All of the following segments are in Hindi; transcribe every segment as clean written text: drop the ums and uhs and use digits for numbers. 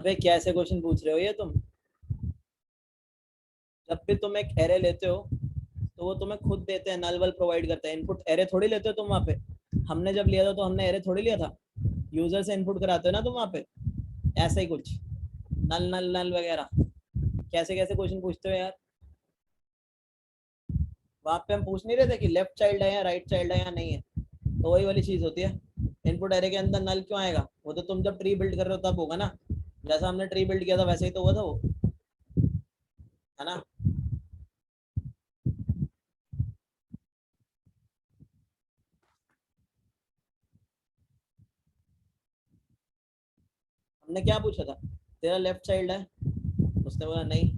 अबे कैसे क्वेश्चन पूछ रहे हो ये तुम? जब भी तुम एक एरे लेते हो तो वो तुम्हें खुद देते हैं, नल वल प्रोवाइड करते हैं। इनपुट एरे थोड़ी लेते हो तुम वहाँ पे। हमने जब लिया था तो हमने एरे थोड़ी लिया था, यूजर से इनपुट कराते हो ना तुम वहाँ पे। ऐसा ही कुछ नल नल नल वगैरह। कैसे कैसे क्वेश्चन पूछते हो यार? वहाँ पे हम पूछ नहीं रहे थे कि लेफ्ट चाइल्ड है या राइट चाइल्ड है या नहीं है? तो वही वाली चीज होती है। इनपुट एरे के अंदर नल क्यों आएगा? वो तो तुम जब ट्री बिल्ड कर रहे हो तब होगा ना। जैसा हमने ट्री बिल्ड किया था वैसे ही तो हुआ था वो, है ना। हमने क्या पूछा था? तेरा लेफ्ट चाइल्ड है? उसने बोला नहीं।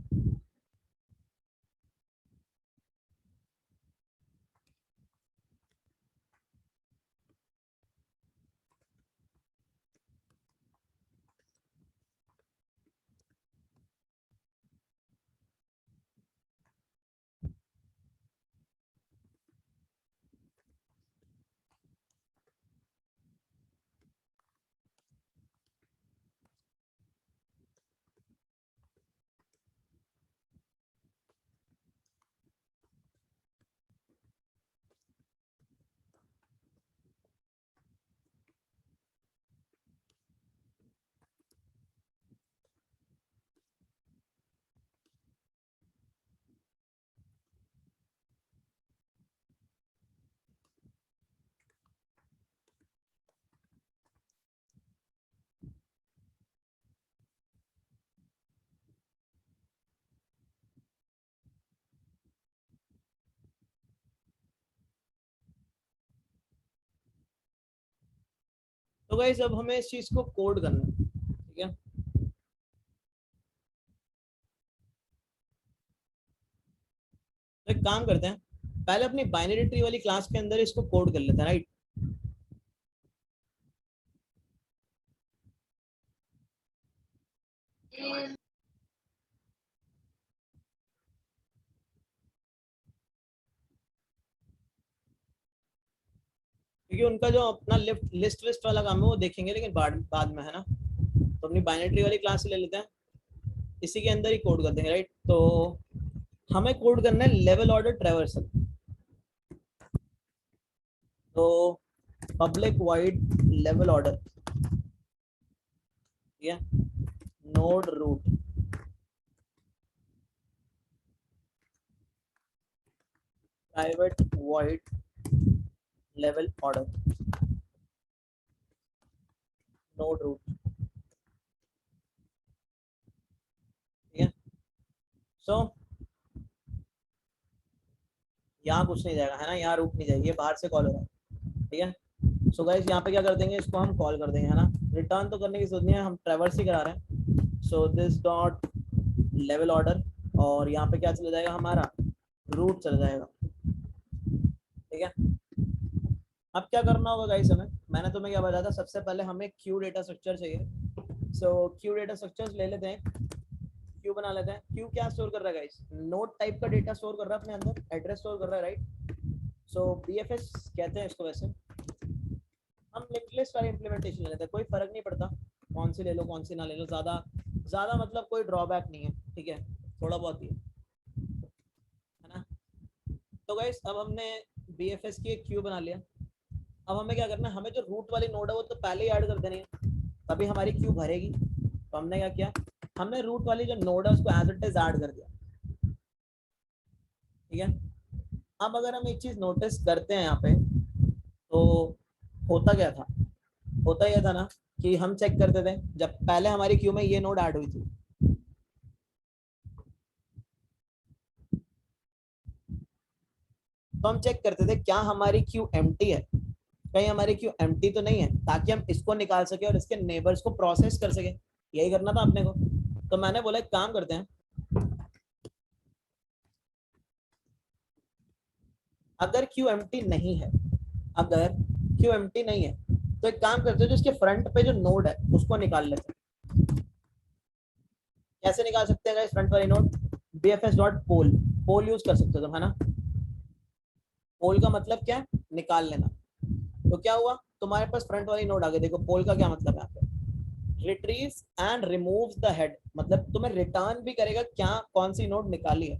तो गाइस अब हमें इस चीज को कोड करना है, ठीक है। तो एक काम करते हैं, पहले अपनी बाइनरी ट्री वाली क्लास के अंदर इसको कोड कर लेते हैं, राइट। क्योंकि उनका जो अपना लिफ्ट लिस्ट विस्ट वाला काम है वो देखेंगे, लेकिन बाद बाद में, है ना। तो अपनी बाइनरी ट्री वाली क्लास ले लेते हैं, इसी के अंदर ही कोड कर देंगे, राइट। तो हमें कोड करना है लेवल ऑर्डर ट्रैवर्सल। तो पब्लिक वाइड लेवल ऑर्डर, ठीक है, node root private void level order node root, ठीक है। सो यहाँ कुछ नहीं जाएगा, है ना, यहाँ रूट नहीं जाएगी, ये बाहर से कॉल हो रहा है, ठीक है। सो गाइस यहाँ पे क्या कर देंगे, इसको हम कॉल कर देंगे, है ना। रिटर्न तो करने की जरूरत नहीं है, हम ट्रैवर्स ही करा रहे हैं। So this dot level order, और यहाँ पे क्या चला जाएगा हमारा, रूट चला जाएगा, ठीक है। अब क्या करना होगा गाइस हमें, मैंने तुम्हें क्या बताया था, सबसे पहले हमें क्यू डेटा स्ट्रक्चर चाहिए। सो क्यू डेटा स्ट्रक्चर्स ले लेते हैं, क्यू बना लेते हैं। क्यू क्या स्टोर कर रहा है गाइस, नोड टाइप का डेटा स्टोर कर रहा है अपने अंदर, एड्रेस स्टोर कर रहा है, राइट। सो बीएफएस कहते हैं इसको वैसे। हम लिंक लिस्ट वाली इंप्लीमेंटेशन ले लेते हैं, कोई फर्क नहीं पड़ता कौन सी ले लो कौन सी ना ले लो, ज्यादा ज्यादा मतलब कोई ड्रॉबैक नहीं है, ठीक है, थोड़ा बहुत ही है ना। तो गाइस अब हमने बीएफएस की एक क्यू बना लिया। अब हमें क्या करना है, हमें जो रूट वाली नोड है वो तो पहले ही ऐड कर देनी है, तभी हमारी क्यू भरेगी। तो हमने क्या किया, हमने रूट वाली जो नोड है उसको एज इट इज ऐड कर दिया, ठीक है। अब अगर हम एक चीज नोटिस करते हैं यहाँ पे, तो होता क्या था, होता यह था ना कि हम चेक करते थे जब पहले हमारी क्यू में ये नोड ऐड हुई थी, तो हम चेक करते थे क्या हमारी क्यू एम्प्टी है, कहीं हमारी क्यू एम्प्टी तो नहीं है, ताकि हम इसको निकाल सके और इसके नेबर्स को प्रोसेस कर सके। यही करना था अपने को। तो मैंने बोला एक काम करते हैं, अगर क्यू एम्प्टी नहीं है, अगर क्यू एम्प्टी नहीं है, तो एक काम करते हैं, जो इसके फ्रंट पे जो नोड है उसको निकाल लेते हैं। कैसे निकाल सकते हैं फ्रंट वाली node, B F S dot poll, poll use कर सकते हो तुम, है ना। पोल का मतलब क्या है, निकाल लेना। तो क्या हुआ, तुम्हारे पास फ्रंट वाली नोड आ गई। देखो पोल का क्या मतलब है यहाँ पे, retrieves and removes the head, मतलब तुम्हें रिटर्न भी करेगा क्या कौन सी नोड निकाली है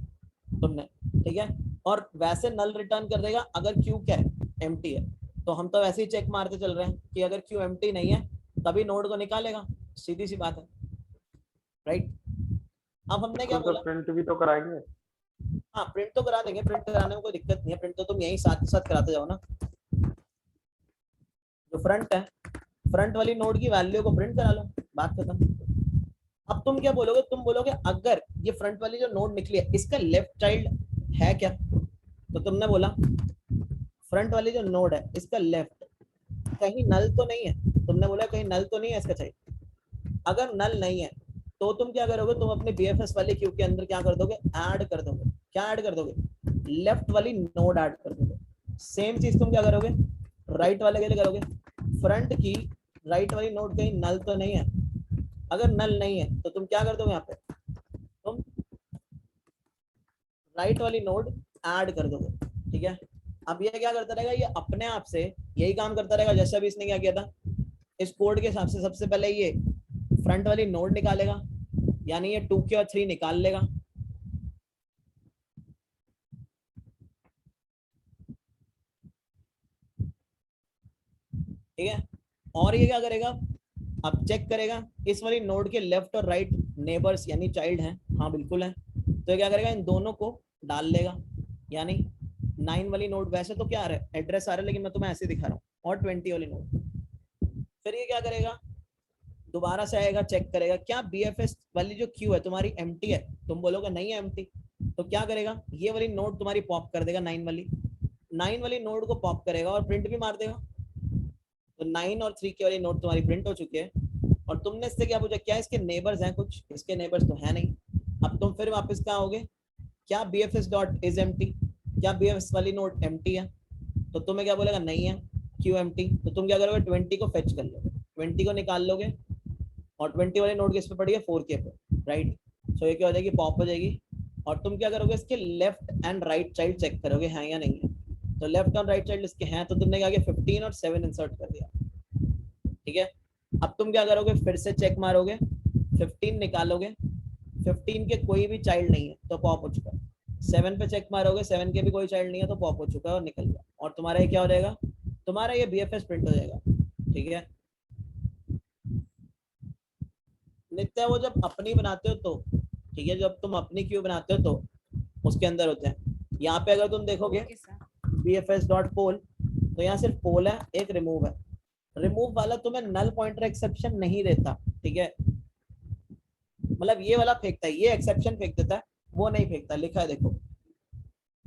तुमने, ठीक है। और वैसे नल रिटर्न कर देगा अगर क्यू क्या है, एम्प्टी है। तो हम तो वैसे ही चेक मारते चल रहे हैं कि अगर क्यू एम्प्टी नहीं है तभी नोड को निकालेगा, सीधी सी बात है, राइट। अब हमने क्या तो बोला, प्रिंट भी तो कराएंगे। हाँ प्रिंट तो करा देंगे, प्रिंट कराने में कोई दिक्कत नहीं है, प्रिंट तो तुम यही साथ साथ कराते जाओ ना। जो फ्रंट है, फ्रंट वाली नोड की वैल्यू को प्रिंट करा लो, बात खत्म। अब तुम क्या बोलोगे, तुम बोलोगे अगर ये फ्रंट वाली जो नोड निकली है इसका लेफ्ट चाइल्ड है क्या, तो तुमने बोला फ्रंट वाली जो नोड है इसका लेफ्ट कहीं नल तो नहीं है, तुमने बोला कहीं नल तो नहीं है इसका चाइल्ड। अगर नल नहीं है तो तुम क्या करोगे, तुम अपने बीएफएस वाले क्यू के अंदर क्या कर दोगे, ऐड कर दोगे, क्या ऐड कर दोगे, लेफ्ट वाली नोड ऐड कर दोगे। सेम चीज तुम क्या करोगे, राइट वाले के लिए करोगे, फ्रंट की राइट वाली नोड कहीं नल तो नहीं है, अगर नल नहीं है तो तुम क्या कर दोगे यहाँ पे, तुम राइट वाली नोड ऐड कर दोगे, ठीक है। अब ये क्या करता रहेगा, ये अपने आप से यही काम करता रहेगा जैसे अभी इसने क्या किया था। इस कोड के हिसाब से सबसे पहले ये फ्रंट वाली नोड निकालेगा, यानी ये 2 के और 3 निकाल लेगा, ठीक है। और ये क्या करेगा, अब चेक करेगा इस वाली नोड के लेफ्ट और राइट नेबर्स यानी चाइल्ड हैं, हाँ बिल्कुल है, तो क्या करेगा इन दोनों को डाल लेगा, यानी 9 वाली नोड, वैसे तो क्या आ रहा है एड्रेस आ रहा है लेकिन मैं तुम्हें ऐसे दिखा रहा हूँ, और 20 वाली नोड। फिर ये क्या करेगा, दोबारा से आएगा चेक करेगा क्या बीएफएस वाली जो क्यू है तुम्हारी एम्प्टी है, तुम बोलोगे नहीं है एम्प्टी, तो क्या करेगा ये वाली नोड तुम्हारी पॉप कर देगा, 9 वाली नोड को पॉप करेगा और प्रिंट भी मार देगा। तो 9 और 3 की वाली नोड तुम्हारी प्रिंट हो चुकी है। और तुमने इससे क्या पूछा, क्या इसके नेबर्स हैं कुछ, इसके नेबर्स तो है नहीं। अब तुम फिर वापस कहाँ आओगे, क्या B F S dot is empty, क्या बी एफ एस वाली नोड एम टी है, तो तुम्हें क्या बोलेगा नहीं है, क्यू एम टी, तो तुम क्या करोगे 20 को फेच कर लोगे, 20 को निकाल लोगे, और 20 वाली नोड किस पे पड़ी है 4K पे, राइट। सो ये क्या हो जाएगी, पॉप हो जाएगी। और तुम क्या करोगे, इसके left and right child check करोगे हैं या नहीं है, तो लेफ्ट और राइट चाइल्ड इसके हैं, तो तुमने क्या किया 15 और 7 इंसर्ट कर दिया, ठीक है। अब तुम क्या करोगे, फिर से चेक मारोगे, 15 निकालोगे, 15 के कोई भी चाइल्ड नहीं है तो पॉप हो चुका है, 7 पे चेक मारोगे, 7 के भी कोई चाइल्ड नहीं है तो पॉप हो चुका है और निकल गया, और तुम्हारा ये क्या हो जाएगा, तुम्हारा ये बीएफएस प्रिंट हो जाएगा, ठीक है। नित्य वो जब अपनी बनाते हो तो ठीक है, जब तुम अपनी क्यू बनाते हो तो उसके अंदर होते हैं। यहाँ पे अगर तुम देखोगे bfs डॉट पोल, तो यहाँ सिर्फ पोल है, एक रिमूव है, रिमूव वाला तुम्हें नल पॉइंटर एक्सेप्शन नहीं देता, ठीक है, मतलब ये वाला फेंकता है, ये एक्सेप्शन फेंक देता है, वो नहीं फेंकता, लिखा है देखो।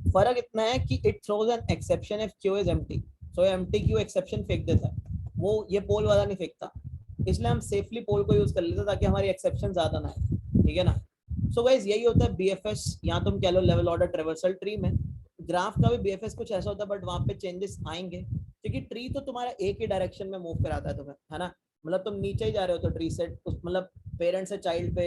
फर्क इतना है कि it throws an exception if Q is empty, so empty Q exception फेंक देता है, वो ये पोल वाला नहीं फेंकता, इसलिए हम सेफली पोल को यूज कर लेते हैं ताकि हमारी एक्सेप्शन ज्यादा ना है, ठीक है ना। सो गाइस यही होता है बीएफएस, यहाँ तुम कह low level order traversal tree में, ग्राफ का भी बीएफएस कुछ ऐसा होता है, बट वहां पे चेंजेस आएंगे क्योंकि ट्री तो तुम्हारा एक ही डायरेक्शन में मूव कराता है तुम्हें, है ना, मतलब तुम नीचे ही जा रहे हो तो ट्री से मतलब पेरेंट से चाइल्ड पे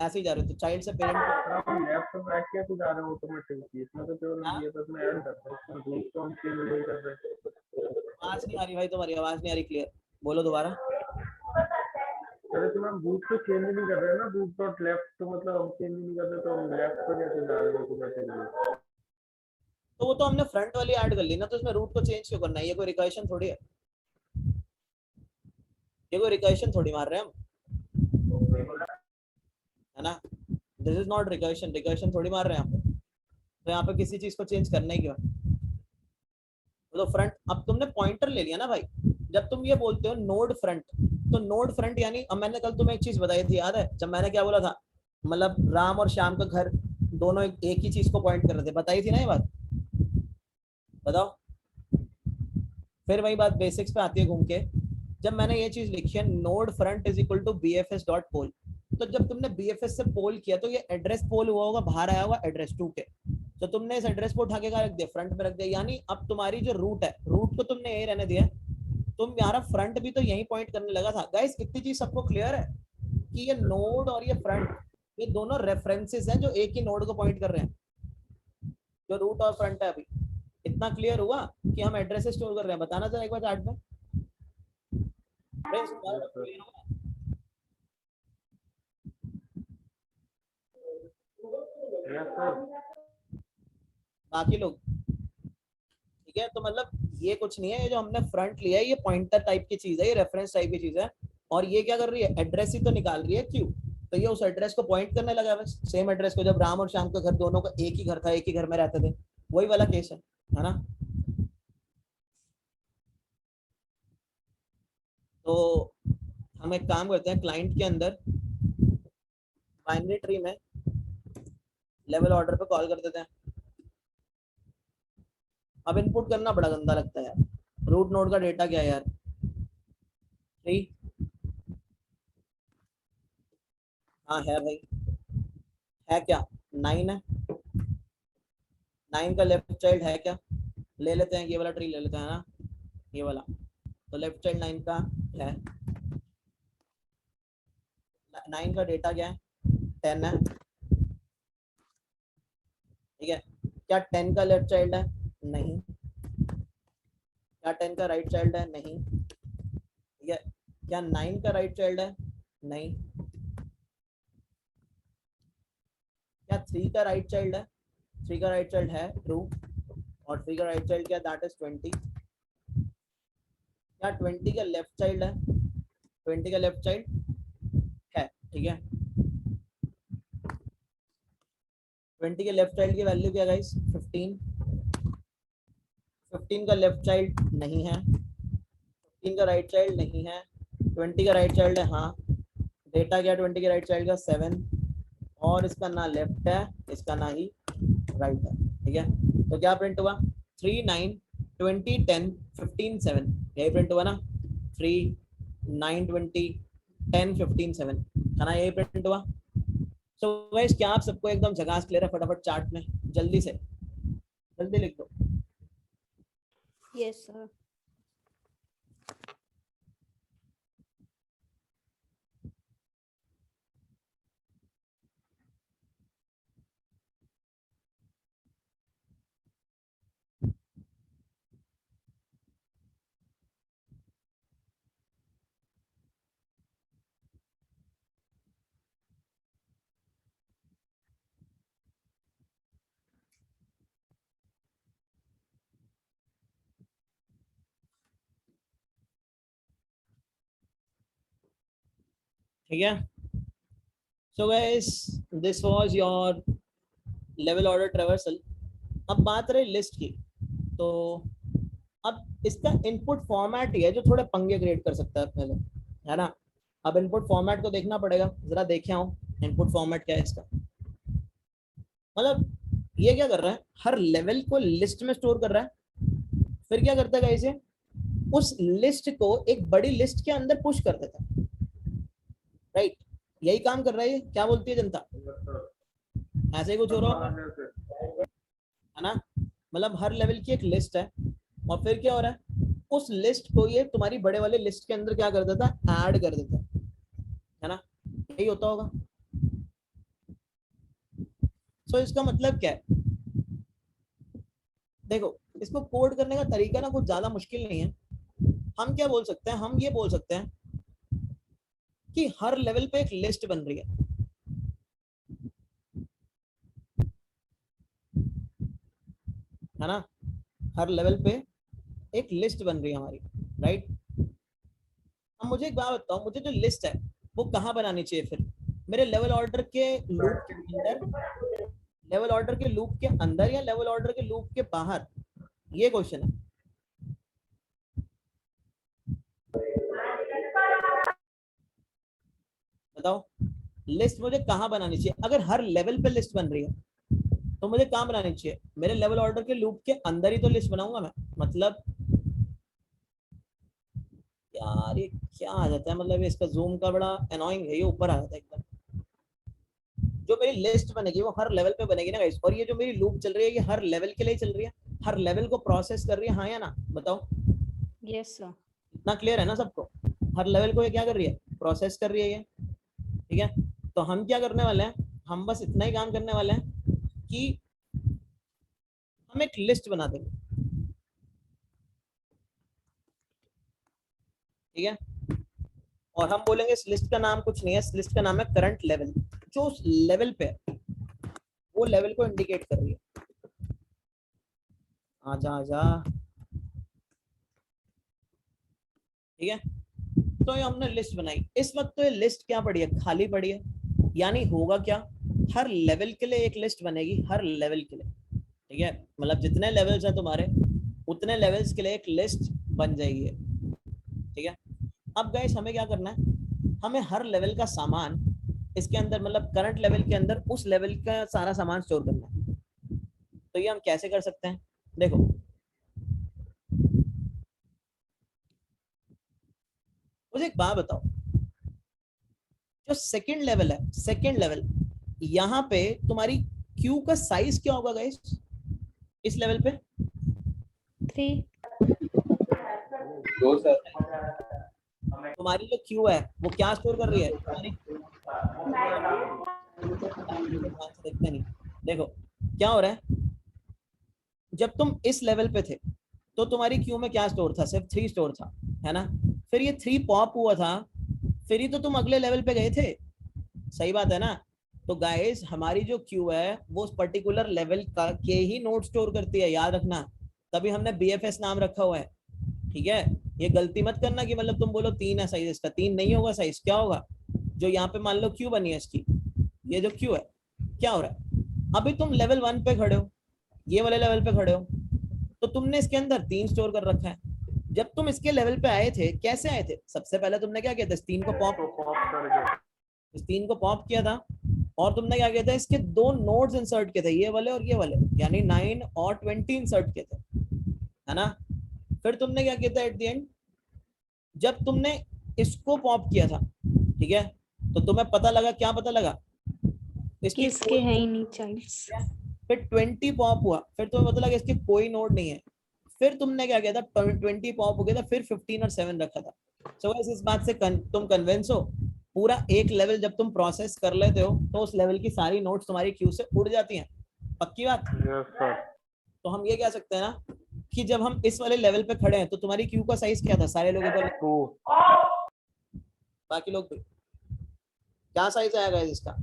ऐसे ही जा रहे हो, तो चाइल्ड से पेरेंट पे, आप लेफ्ट राइट कैसे जा रहे हो ऑटोमेटिकली, इसमें तो केवल हाँ? बीएफएस में ऐड कर रहे हैं, ग्रुप तो हम चेंज नहीं कर रहे। आवाज नहीं आ रही भाई, तुम्हारी आवाज नहीं आ रही क्लियर, बोलो दोबारा। अरे तो हम ग्रुप तो चेंज नहीं कर रहे ना, ग्रुप डॉट लेफ्ट तो मतलब हम चेंज नहीं कर रहे, तो हम लेफ्ट पे कैसे जा रहे हो ऑटोमेटिकली। तो वो तो हमने फ्रंट वाली ऐड कर ली ना, तो इसमें रूट को चेंज क्यों करना है, ये कोई रिकर्शन थोड़ी है, ये कोई रिकर्शन थोड़ी मार रहे हैं हम, है ना, this is not recursion, recursion थोड़ी मार रहे हैं यहाँ पे, तो यहाँ पे किसी चीज को चेंज करना ही क्यों है। तो फ्रंट, अब तुमने पॉइंटर ले लिया ना भाई, जब तुम ये बोलते हो नोड फ्रंट, तो नोड फ्रंट यानी, अब मैंने कल तुम्हें एक चीज बताई थी याद है, जब मैंने क्या बोला था, मतलब राम और श्याम का घर दोनों एक ही चीज को पॉइंट कर रहे थे, बताई थी ना ये बात, बताओ। फिर वही बात बेसिक्स पे आती है घूम के, जब मैंने ये चीज लिखी है node front is equal to B F S dot poll, तो जब तुमने बी एफ एस से पोल किया तो ये एड्रेस पोल हुआ होगा, बाहर आया होगा एड्रेस 2 के, तो तुमने इस एड्रेस को उठा के रख दिया, फ्रंट में रख दिया, यानी अब तुम्हारी जो रूट है, रूट को तुमने यही रहने दिया, तुम्हारा फ्रंट भी तो यही पॉइंट करने लगा था। गाइस इतनी चीज सबको क्लियर है कि ये नोड और ये फ्रंट, ये दोनों रेफरेंसेस हैं जो एक ही नोड को पॉइंट कर रहे हैं, जो रूट और फ्रंट है। अभी इतना क्लियर हुआ कि हम एड्रेसेस स्टोर कर रहे हैं, बताना जरा एक बार चार्ट में। Yes sir. बाकी लोग ठीक है। तो मतलब ये कुछ नहीं है, ये जो हमने फ्रंट लिया है ये पॉइंटर टाइप की चीज है, ये रेफरेंस टाइप की चीज है। और ये क्या कर रही है, एड्रेस ही तो निकाल रही है क्यों, तो ये उस एड्रेस को पॉइंट करने लगा बस। सेम एड्रेस को, जब राम और श्याम का घर दोनों का एक ही घर था, एक ही घर में रहते थे, वही वाला केस है ना। तो हम एक काम करते हैं, क्लाइंट के अंदर बाइनरी ट्री में लेवल ऑर्डर पे कॉल कर देते हैं। अब इनपुट करना बड़ा गंदा लगता है यार। रूट नोड का डेटा क्या है यार, 3। हाँ है भाई, है क्या, 9 है। 9 का लेफ्ट चाइल्ड है क्या, ले लेते हैं ये वाला ट्री ले लेते हैं ना, ये वाला। तो लेफ्ट चाइल्ड 9 का है। 9 का डेटा क्या है, 10 है। ठीक है, क्या 10 का लेफ्ट चाइल्ड है, नहीं। क्या 10 का राइट चाइल्ड है, नहीं। ठीक है, क्या 9 का राइट चाइल्ड है, नहीं। क्या 3 का राइट चाइल्ड है, 3 का राइट चाइल्ड है, ट्रू। और 3 का राइट चाइल्ड क्या, दैट इज 20। क्या 20 का लेफ्ट चाइल्ड है, 20 का लेफ्ट चाइल्ड है। ठीक है, 20 के लेफ्ट चाइल्ड की वैल्यू क्या गाइस, 15। 15 का लेफ्ट चाइल्ड नहीं है, 15 का राइट चाइल्ड नहीं है, 20 का राइट चाइल्ड है हाँ। डेटा क्या 20 के राइट चाइल्ड का, 7। और इसका ना लेफ्ट है, इसका ना ही राइट है। ठीक है, तो क्या प्रिंट हुआ, 3 9 20 10 15 7, यही प्रिंट हुआ ना, 3 9 20 10 15 7, है ना, यही प्रिंट हुआ। सो गाइस क्या आप सबको एकदम झकास क्लियर है, फटाफट चार्ट में जल्दी से जल्दी लिख दो। Yes sir. ठीक है, so guys this was your level order traversal. अब बात रही लिस्ट की, तो अब इसका इनपुट फॉर्मेट ही है जो थोड़े पंगे क्रिएट कर सकता है अपने लिए, है ना। अब इनपुट फॉर्मेट को देखना पड़ेगा, जरा देखे आओ इनपुट फॉर्मेट क्या है इसका। मतलब ये क्या कर रहा है, हर लेवल को लिस्ट में स्टोर कर रहा है, फिर क्या करता है इसे, उस लिस्ट को एक बड़ी लिस्ट के अंदर पुश कर देता है, राइट। यही काम कर रहा है, क्या बोलती है जनता, ऐसे ही कुछ हो रहा होगा, है ना। मतलब हर लेवल की एक लिस्ट है, और फिर क्या हो रहा है, उस लिस्ट को ये तुम्हारी बड़े वाले लिस्ट के अंदर क्या कर देता है, ऐड कर देता है ना, यही होता होगा। सो इसका मतलब क्या है, देखो इसको कोड करने का तरीका ना कुछ ज्यादा मुश्किल नहीं है। हम क्या बोल सकते हैं, हम ये बोल सकते हैं कि हर लेवल पे एक लिस्ट बन रही है ना, हर लेवल पे एक लिस्ट बन रही है हमारी, राइट। अब मुझे एक बात बताओ, मुझे जो लिस्ट है वो कहाँ बनानी चाहिए फिर, मेरे लेवल ऑर्डर के लूप के अंदर, लेवल ऑर्डर के लूप के अंदर या लेवल ऑर्डर के लूप के बाहर, ये क्वेश्चन है। बताओ लिस्ट मुझे कहाँ बनानी चाहिए, अगर हर लेवल पे लिस्ट बन रही है तो मुझे कहाँ बनानी चाहिए, मेरे लेवल ऑर्डर के लूप के अंदर ही तो लिस्ट बनाऊंगा मैं। मतलब यार ये क्या आ जाता है, मतलब इसका जूम का बड़ा अनोइंग है, ये ऊपर आ जाता है एकदम। जो मेरी लिस्ट बनेगी वो हर लेवल पे बनेगी ना गाइस, और ये जो मेरी लूप चल रही है ये हर लेवल के लिए चल रही है, हर लेवल को प्रोसेस कर रही है, हाँ या ना, बताओ। Yes sir. इतना क्लियर है ना सबको, हर लेवल को ये क्या कर रही है, प्रोसेस कर रही है ये। ठीक है, तो हम क्या करने वाले हैं, हम बस इतना ही काम करने वाले हैं कि हम एक लिस्ट बना देंगे। ठीक है, और हम बोलेंगे इस लिस्ट का नाम कुछ नहीं है, इस लिस्ट का नाम है करंट लेवल। जो उस लेवल पे वो लेवल को इंडिकेट कर रही है। आजा आजा, ठीक है। तो ये हमने लिस्ट बनाई, इस वक्त तो ये लिस्ट क्या पड़ी है, खाली पड़ी है। यानी होगा क्या, हर लेवल के लिए एक लिस्ट बनेगी, हर लेवल के लिए, ठीक है। मतलब जितने लेवल्स हैं तुम्हारे, उतने लेवल्स के लिए एक लिस्ट बन जाएगी, ठीक है। अब गाइस हमें क्या करना है, हमें हर लेवल का सामान इसके अंदर, मतलब करंट लेवल के अंदर उस लेवल का सारा सामान स्टोर करना है। तो ये हम कैसे कर सकते हैं, देखो मुझे एक बात बताओ, जो सेकंड लेवल है, सेकंड लेवल, यहाँ पे तुम्हारी क्यू का साइज क्या होगा गाइस इस लेवल पे? 3। तुम्हारी जो क्यू है वो क्या स्टोर कर रही है तुम्हारी? देखते नहीं, देखो क्या हो रहा है, जब तुम इस लेवल पे थे तो तुम्हारी क्यू में क्या स्टोर था, सिर्फ 3 स्टोर था, है ना। फिर ये 3 पॉप हुआ था, फिर ही तो तुम अगले लेवल पे गए थे, सही बात है ना। तो गाइस हमारी जो क्यू है वो उस पर्टिकुलर लेवल का के ही नोट स्टोर करती है, याद रखना। तभी हमने बीएफएस नाम रखा हुआ है, ठीक है। ये गलती मत करना कि मतलब तुम बोलो 3 है साइज, इसका 3 नहीं होगा साइज, क्या होगा, जो यहाँ पे मान लो क्यू बनी है इसकी, ये जो क्यू है, क्या हो रहा है, अभी तुम लेवल 1 पे खड़े हो, ये वाले लेवल पे खड़े हो, तो तुमने इसके अंदर 3 स्टोर कर रखा है। जब तुम इसके लेवल पे आए थे, कैसे आए थे, सबसे पहले तुमने क्या किया था, इस 3 को पॉप करके इस 3 को पॉप किया था, और तुमने क्या किया था, इसके 2 नोड्स इंसर्ट किए थे, ये वाले और ये वाले, यानी 9 और 20 इंसर्ट किए थे, है ना। फिर तुमने क्या किया था एट द एंड, जब तुमने इसको पॉप किया था, ठीक है, तो तुम्हें पता लगा, क्या पता लगा, इसकी किसके है ही नहीं चाइल्ड्स। फिर 20 पॉप हुआ, फिर तुम्हें पता लगा इसके कोई नोड नहीं है, फिर तुमने क्या किया था, 20 पॉप हो गया था, फिर 15 और 7 रखा था। सो इस बात से तुम कन्विंस हो, पूरा एक लेवल जब तुम प्रोसेस कर लेते हो तो उस लेवल की सारी नोट्स तुम्हारी क्यू से उड़ जाती हैं, पक्की बात। Yes sir. तो हम ये कह सकते हैं ना कि जब हम इस वाले लेवल पे खड़े हैं तो तुम्हारी क्यू का साइज क्या था, सारे लोगों का, 2 बाकी लोग भी, क्या साइज आएगा इसका?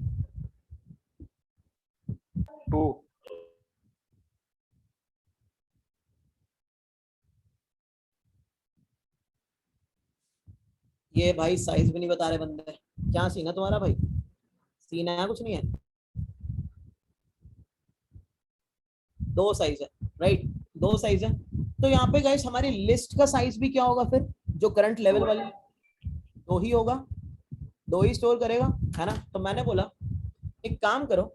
2 ये भाई साइज भी नहीं बता रहे बंदे, क्या सीन है तुम्हारा भाई, सीन है कुछ नहीं है, 2 साइज है, राइट, 2 साइज है। तो यहाँ पे गाइस हमारी लिस्ट का साइज भी क्या होगा फिर, जो करंट लेवल वाली, 2 ही होगा, 2 ही स्टोर करेगा, है ना। तो मैंने बोला एक काम करो,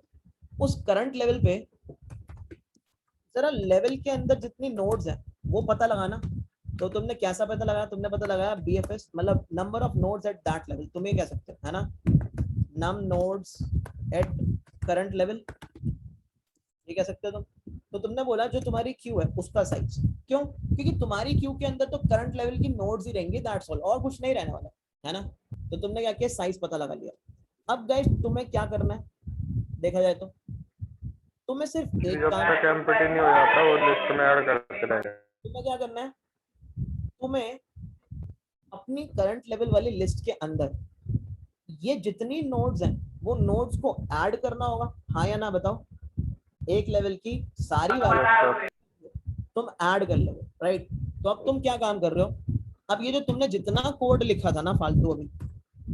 उस करंट लेवल पे जरा लेवल के अंदर जितनी नोड्स हैं वो पता लगाना। तो तुमने कैसा पता लगाया, तुमने पता लगाया बीएफएस, मतलब number of nodes at that level, तुम ये कह सकते हो, है ना, नम नोड्स एट करंट लेवल, ये कह सकते हो तुम। तो तुमने बोला जो तुम्हारी क्यू है उसका साइज, क्यों, क्योंकि तुम्हारी क्यू के अंदर तो करंट लेवल की नोड्स ही रहेंगी, दैट्स ऑल, और कुछ नहीं रहने वाला, है ना। तो तुमने क्या किया, साइज पता लगा लिया। अब गाइस तुम्हें क्या करना है, देखा जाए तो तुम्हें सिर्फ एक जब काम, तक एम्प्टी नहीं हो जाता वो लिस्ट में ऐड करते रहेंगे। तुम्हें क्या करना है, तुम्हें अपनी करंट लेवल वाली लिस्ट के अंदर ये जितनी नोड्स हैं वो नोड्स को ऐड करना होगा, हाँ या ना बताओ, एक लेवल की सारी वैल्यू तुम ऐड कर लोगे, राइट। तो अब तुम क्या काम कर रहे हो, अब ये जो तुमने जितना कोड लिखा था ना फालतू अभी,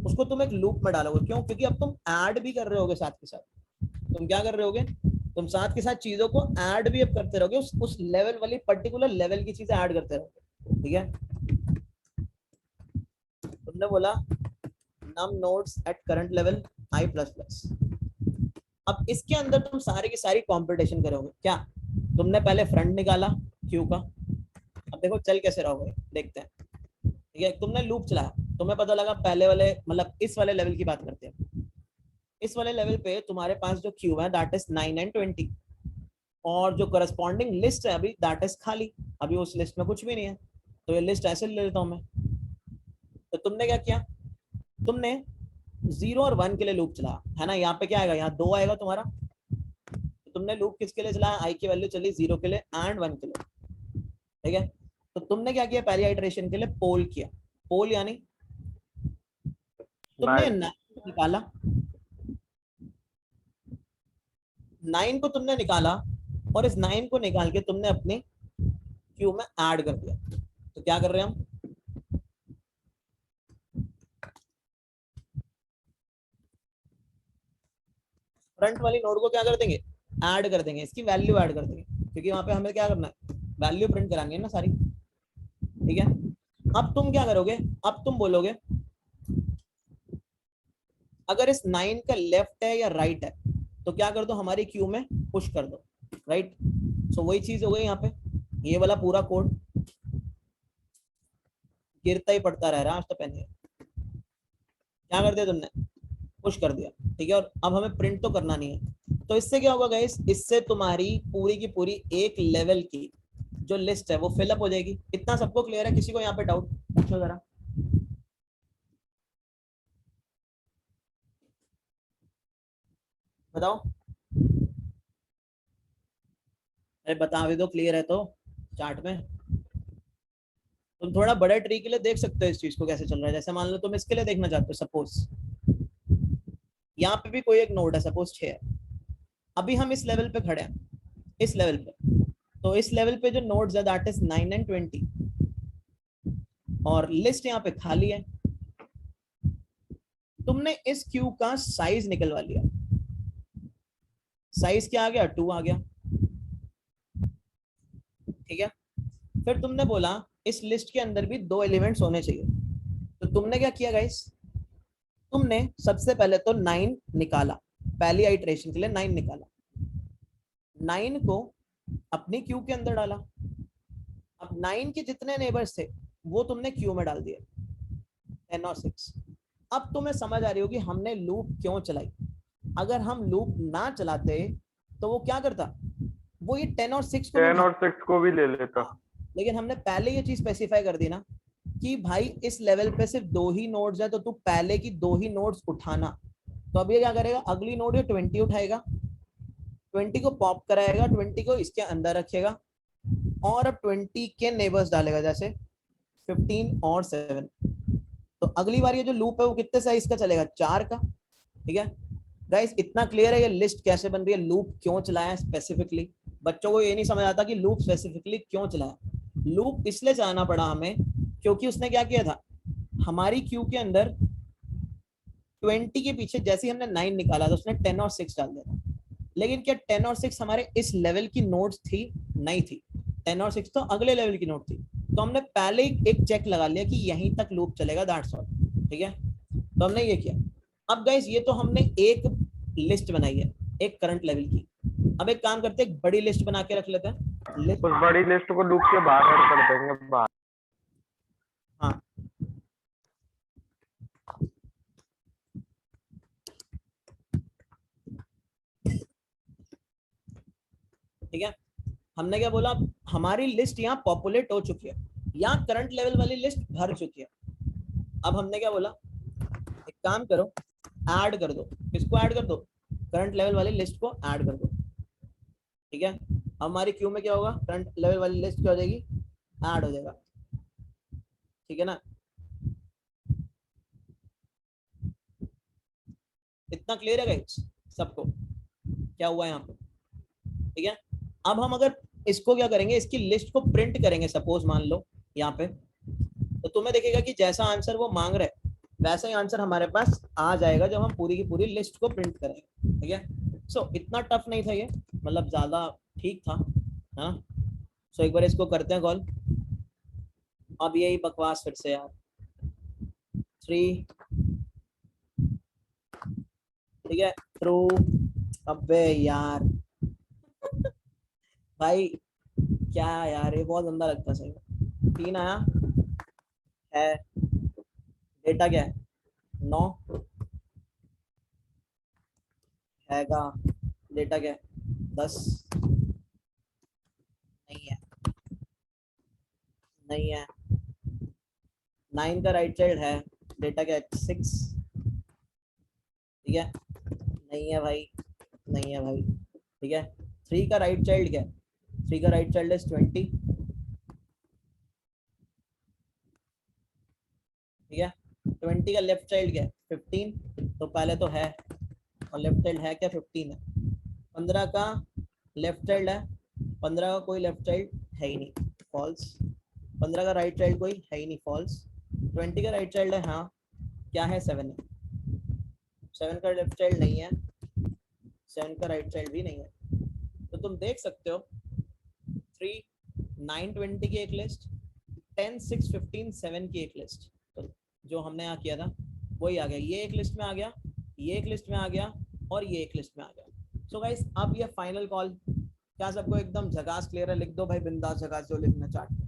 उसको तुम एक लूप में डालोगे, क्यों, क्योंकि अब तुम ऐड भी कर रहे होगे साथ के साथ, तुम क्या कर रहे होगे, तुम साथ के साथ चीजों को ऐड भी अब करते रहोगे, उस लेवल वाली पर्टिकुलर लेवल की चीजें ऐड करते रहोगे, ठीक है। तुमने बोला num nodes at current level i plus plus, अब इसके अंदर तुम सारी की सारी कंपटीशन करोगे, क्या, तुमने पहले फ्रंट निकाला क्यू का, अब देखो चल कैसे रहोगे देखते हैं, ठीक है। तुमने लूप चलाया, तुम्हें पता लगा पहले वाले, मतलब इस वाले लेवल की बात करते हैं, इस वाले लेवल पे तुम्हारे पास जो क्यू है दैट इज 9 एंड 20, और जो करस्पॉन्डिंग लिस्ट है अभी दैट इज खाली, अभी उस लिस्ट में कुछ भी नहीं है, तो ये लिस्ट ऐसे ले लेता हूं मैं। तो तुमने क्या किया, तुमने 0 और 1 के लिए लूप चलाया, है ना, यहाँ पे क्या आएगा, यहाँ 2 आएगा तुम्हारा, तो तुमने लूप किसके लिए चलाया, आई की वैल्यू चली 0 के लिए एंड 1 के लिए, ठीक है। तो तुमने क्या किया, पहली आइटरेशन के लिए पोल किया, पोल यानी तुमने 9 निकाला, 9 को तुमने निकाला और इस 9 को निकाल के तुमने अपने क्यू में ऐड कर दिया। तो क्या कर रहे हैं हम, फ्रंट वाली नोड को क्या कर देंगे, ऐड कर देंगे, इसकी वैल्यू ऐड कर देंगे, क्योंकि वहां पे हमें क्या करना है, वैल्यू प्रिंट करानी है ना सारी। ठीक है, अब तुम क्या करोगे, अब तुम बोलोगे अगर इस 9 का लेफ्ट है या राइट है तो क्या कर दो, हमारी क्यू में पुश कर दो, राइट। सो वही चीज हो गई यहाँ पे, ये वाला पूरा कोड गिरता ही पड़ता रह रहा है आज तो पेन, क्या कर दिया तुमने, पुश कर दिया। ठीक है, और अब हमें प्रिंट तो करना नहीं है। तो इससे क्या होगा गाइस, इससे तुम्हारी पूरी की पूरी एक लेवल की जो लिस्ट है वो फिलअप हो जाएगी। इतना सबको क्लियर है, किसी को यहाँ पे डाउट पूछो जरा, बताओ। अरे बता भी दो, क्लियर है तो चार्ट में। तुम थोड़ा बड़े ट्री के लिए देख सकते हो इस चीज को कैसे चल रहा है। जैसे मान लो तुम इसके लिए देखना चाहते हो, सपोज यहाँ पे भी कोई एक नोड है, सपोज 6 है, अभी हम इस लेवल पे खड़े हैं, इस लेवल पे, तो इस लेवल पे जो नोड्स है दैट इज 9 एंड 20, और लिस्ट यहाँ पे खाली है। तुमने इस क्यू का साइज निकलवा लिया, साइज क्या आ गया, 2 आ गया। ठीक है, फिर तुमने बोला इस लिस्ट के अंदर भी 2 एलिमेंट्स होने चाहिए। तो तुमने क्या किया गाइस, तुमने सबसे पहले तो 9 निकाला, पहली आइटरेशन के लिए 9 निकाला, 9 को अपनी क्यू के अंदर डाला। अब 9 के जितने नेबर्स थे वो तुमने क्यू में डाल दिए, 10 और 6। अब तुम्हें समझ आ रही होगी हमने लूप क्यों चलाई। अगर हम लूप ना चलाते तो वो क्या करता, वो ये 10 और 6 को 10 और 6 को भी ले लेता। लेकिन हमने पहले ये चीज स्पेसिफाई कर दी ना कि भाई इस लेवल पे सिर्फ 2 ही नोड्स है, तो तू पहले की 2 ही नोड्स उठाना। तो अब ये क्या करेगा, अगली नोड ये 20 उठाएगा, 20 को पॉप कराएगा, 20 को इसके अंदर रखेगा, और अब 20 के नेबर्स डालेगा, जैसे 15 और 7। तो अगली बार ये जो लूप है वो कितने साइज का चलेगा, 4 का। ठीक है गाइस, इतना क्लियर है ये लिस्ट कैसे बन रही है, लूप क्यों चलाया स्पेसिफिकली। बच्चों को ये नहीं समझ आता कि लूप स्पेसिफिकली क्यों चलाया। लूप इसलिए चलाना पड़ा हमें क्योंकि उसने क्या किया था, हमारी क्यू के अंदर 20 के पीछे जैसे ही हमने 9 निकाला तो उसने 10 और 6 डाल दिया था। लेकिन क्या 10 और 6 हमारे इस लेवल की नोट्स थी, नहीं थी। 10 और 6 तो अगले लेवल की नोट थी। तो हमने पहले ही एक चेक लगा लिया कि यहीं तक लूप चलेगा, दैट्स ऑल। ठीक है, तो हमने ये किया। अब गाइस ये तो हमने एक लिस्ट बनाई है एक करंट लेवल की। अब एक काम करते हैं, एक बड़ी लिस्ट बना के रख लेते हैं लिस्ट। उस बड़ी लिस्ट को लूप के बाहर कर देंगे बाहर। हाँ ठीक है, हमने क्या बोला, हमारी लिस्ट यहाँ पॉपुलेट हो चुकी है, यहाँ करंट लेवल वाली लिस्ट भर चुकी है। अब हमने क्या बोला, एक काम करो, ऐड कर दो। किसको ऐड कर दो, करंट लेवल वाली लिस्ट को ऐड कर दो। ठीक है, अब हमारी क्यू में क्या होगा, करंट लेवल वाली लिस्ट क्या हो जाएगी, ऐड हो जाएगा। ठीक है ना, इतना क्लियर है गाइस सबको क्या हुआ यहाँ पे। ठीक है, अब हम अगर इसको क्या करेंगे, इसकी लिस्ट को प्रिंट करेंगे, सपोज मान लो यहाँ पे, तो तुम्हें देखेगा कि जैसा आंसर वो मांग रहे वैसा ही आंसर हमारे पास आ जाएगा जब हम पूरी की पूरी लिस्ट को प्रिंट करेंगे। ठीक है, सो इतना टफ नहीं था ये, मतलब ज्यादा ठीक था, है ना। सो एक बार इसको करते हैं कॉल। अब यही बकवास फिर से यार, 3, ठीक है, ट्रू। अबे यार भाई क्या यार, ये बहुत गंदा लगता है सही में। 3 आया है, डेटा क्या है, 9 हैगा, डेटा क्या है, 10 नहीं है, नहीं है। 9 का राइट चाइल्ड है, डेटा क्या है, 6। ठीक है, नहीं है भाई, नहीं है भाई। ठीक है, 3 का राइट चाइल्ड क्या है, 3 का राइट चाइल्ड इज 20। ठीक है, 20 का लेफ्ट चाइल्ड क्या है, 15। तो पहले तो है, और लेफ्ट चाइल्ड है क्या, 15 है। 15 का लेफ्ट चाइल्ड है, 15 का कोई लेफ्ट चाइल्ड है ही नहीं, फॉल्स। 15 का राइट चाइल्ड कोई है ही नहीं, फॉल्स। 20 का राइट चाइल्ड है, हाँ क्या है, 7 है। 7 का लेफ्ट चाइल्ड नहीं है, 7 का राइट चाइल्ड भी नहीं है। तो तुम देख सकते हो 3 9 20 की एक लिस्ट, 10 6 15 7 की एक लिस्ट। तो जो हमने यहाँ किया था वही आ गया, ये एक लिस्ट में आ गया, ये एक लिस्ट में आ गया, और ये एक लिस्ट में आ गया। सो गाइस अब ये फाइनल कॉल, क्या सबको एकदम झकास क्लियर है? लिख दो भाई बिंदास झकास जो लिखना चार्ट।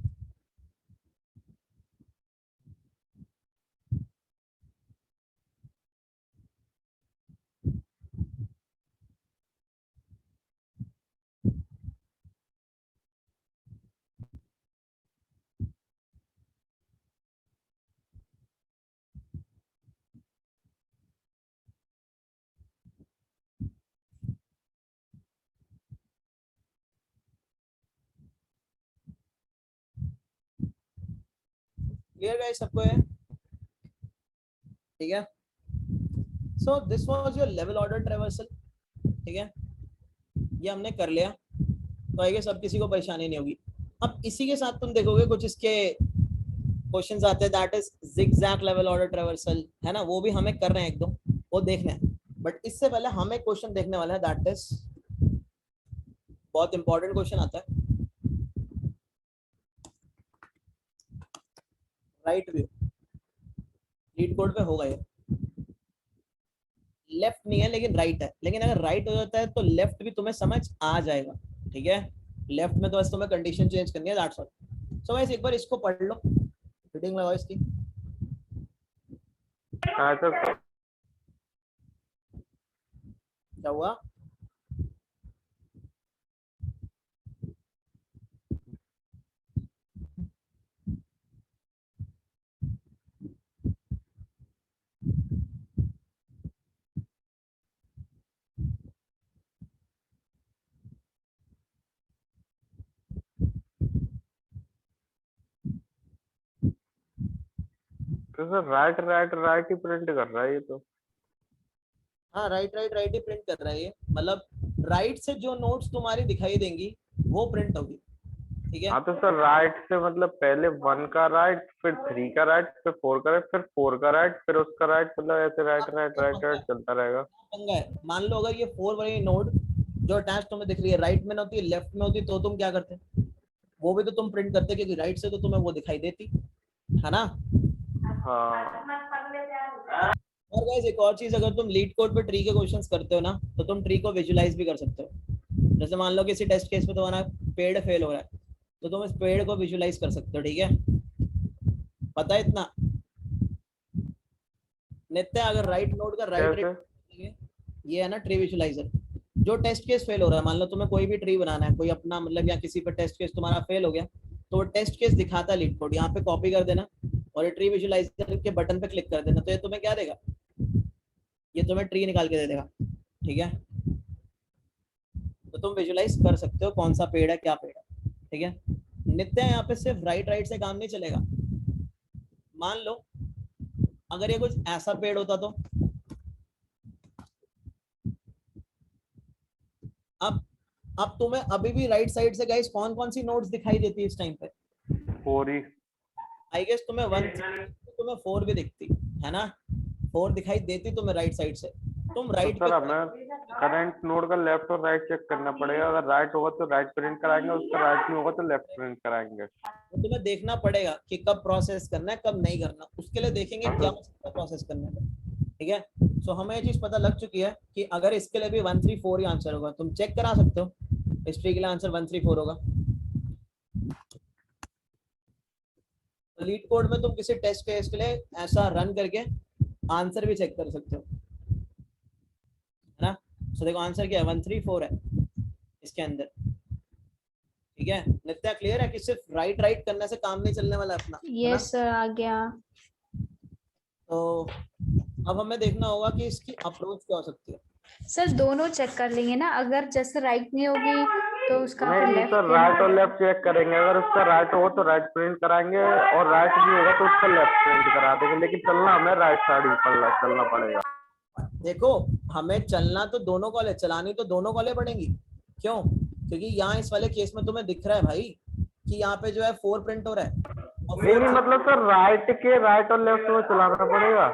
क्लियर गाइस सबको है? ठीक है। So this was your level order traversal. ठीक है, ये हमने कर लिया, तो आई गेस अब किसी को परेशानी नहीं होगी। अब इसी के साथ तुम देखोगे कुछ इसके क्वेश्चंस आते हैं, that is zigzag level order traversal, है ना, वो भी हमें कर रहे हैं एक दो, वो देखना है। बट इससे पहले हम एक क्वेश्चन देखने वाले हैं, दैट इज बहुत इंपॉर्टेंट क्वेश्चन आता है, राइट व्यू। लीड कोड पे होगा ये, लेफ्ट नहीं है लेकिन राइट है, लेकिन अगर राइट हो जाता है तो लेफ्ट भी तुम्हें समझ आ जाएगा। ठीक है, लेफ्ट में तो बस तुम्हें कंडीशन चेंज करनी है, दैट्स ऑल। सो गाइस एक बार इसको पढ़ लो, रीडिंग लगाओ इसकी। हाँ सर। क्या हुआ? तो सर राइट राइट राइट ही प्रिंट कर रहा है ये तो। हाँ राइट राइट राइट ही प्रिंट कर रहा है ये, मतलब राइट से जो नोट्स तुम्हारी दिखाई देंगी वो प्रिंट होगी। ठीक है, हाँ तो सर राइट से मतलब पहले 1 का राइट, फिर 3 का राइट, फिर 4 का राइट, फिर 4 का राइट, फिर उसका राइट, मतलब ऐसे राइट राइट राइट राइट चलता रहेगा। पंगा है। मान लो अगर ये 4 वाली नोड जो अटैच तुम्हें दिख रही है राइट में ना होती, लेफ्ट में होती, तो तुम क्या करते? वो भी तो तुम प्रिंट करते, क्योंकि राइट से तो तुम्हें वो दिखाई देती है ना। हाँ और गाइस एक और चीज, अगर तुम लीड कोड पे ट्री के क्वेश्चंस करते हो ना, तो तुम ट्री को विजुलाइज भी कर सकते हो। जैसे मान लो किसी टेस्ट केस में तुम्हारा पेड़ फेल हो रहा है, तो तुम इस पेड़ को विजुलाइज कर सकते हो। ठीक है, पता है इतना? नित्य अगर राइट नोड का राइट कैसे? रेट, ये है ना ट्री विजुलाइजर। जो टेस्ट केस फेल हो रहा है, मान लो तुम्हें कोई भी ट्री बनाना है, कोई अपना मतलब, या किसी पर टेस्ट केस तुम्हारा फेल हो गया, तो वो टेस्ट केस दिखाता है लीड कोड, यहाँ पे कॉपी कर देना और ये ट्री विजुलाइजर के बटन पे क्लिक कर देना, तो ये तुम्हें क्या देगा? ये तुम्हें ट्री निकाल के दे देगा। ठीक है, तो तुम विजुलाइज कर सकते हो कौन सा पेड़ है, क्या पेड़ है। ठीक है, नित्य यहाँ पे सिर्फ राइट राइट से काम नहीं चलेगा। मान लो अगर ये कुछ ऐसा पेड़ होता तो अब तुम्हें अभी भी राइट साइड से गाइस कौन कौन सी नोट्स दिखाई देती है इस टाइम पे? 4 ही। आई गेस तुम्हें 1 तुम्हें 4 भी दिखती है ना, 4 दिखाई देती तुम्हें राइट साइड से। तुम तो राइट सर पे हमें करंट नोड का लेफ्ट और राइट चेक करना पड़ेगा, अगर राइट होगा तो राइट प्रिंट कराएंगे, उसका राइट नहीं होगा तो लेफ्ट प्रिंट कराएंगे। तो तुम्हें देखना पड़ेगा कि कब प्रोसेस करना है कब नहीं करना, उसके लिए देखेंगे क्या प्रोसेस करना है। ठीक है, सो हमें ये चीज पता लग चुकी है कि अगर इसके लिए भी 1 3 4 ही आंसर होगा, तुम चेक करा सकते हो हिस्ट्री के लिए आंसर 1 3 4 होगा। लीड कोड में तुम किसी टेस्ट केस के लिए ऐसा रन करके आंसर भी चेक कर सकते हो, है ना। सो देखो आंसर क्या है, 1 3 4 है इसके अंदर। ठीक है, नित्या क्लियर है कि सिर्फ राइट राइट करने से काम नहीं चलने वाला अपना, है ना। यस सर आ गया। तो अब हमें देखना होगा कि इसकी अप्रोच क्या हो सकती है। सर दोनों चेक कर लेंगे ना, अगर जैसे राइट नहीं होगी तो उसका नहीं फिर नहीं लेफ्ट सर, राइट और लेफ्ट चेक करेंगे, अगर उसका राइट होगा तो राइट प्रिंट कराएंगे, और राइट नहीं होगा तो उसका लेफ्ट प्रिंट करा देंगे, लेकिन चलना हमें राइट साइड ही चलना पड़ेगा। देखो हमें चलना तो दोनों कॉल है, चलानी तो दोनों कॉलें पड़ेंगी। क्यों? क्योंकि यहाँ इस वाले केस में तुम्हें दिख रहा है भाई कि यहाँ पे जो है 4 प्रिंट हो रहा है और नहीं 4 नहीं, मतलब सर राइट और लेफ्ट में चलाना पड़ेगा।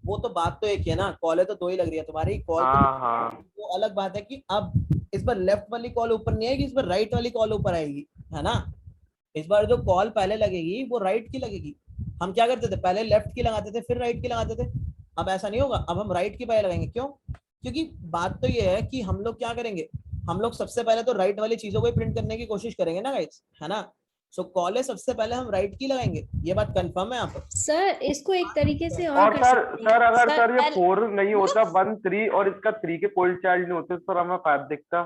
वो तो बात तो एक ही है ना, कॉलें तो दो ही लग रही है तुम्हारी, कॉल तो हाँ हाँ। वो अलग बात है कि अब इस बार लेफ्ट वाली कॉल ऊपर नहीं आएगी, इस बार राइट वाली कॉल ऊपर आएगी, है ना। इस बार जो कॉल पहले लगेगी वो राइट की लगेगी। हम क्या करते थे, पहले लेफ्ट की लगाते थे फिर राइट की लगाते थे। अब ऐसा नहीं होगा, अब हम राइट की पहले लगाएंगे। क्यों? क्योंकि बात तो ये है कि हम लोग क्या करेंगे, हम लोग सबसे पहले तो राइट वाली चीजों को ही प्रिंट करने की कोशिश करेंगे ना गाइस, है ना। सो कॉल सबसे पहले हम राइट की लगाएंगे, ये बात कंफर्म है आप? सर इसको एक तरीके से और और कर सर सकते हैं अगर सर। सर ये 4 नहीं होता 1 3 और इसका 3 के कोई चाइल्ड नहीं होते सर, हमें 5 दिखता।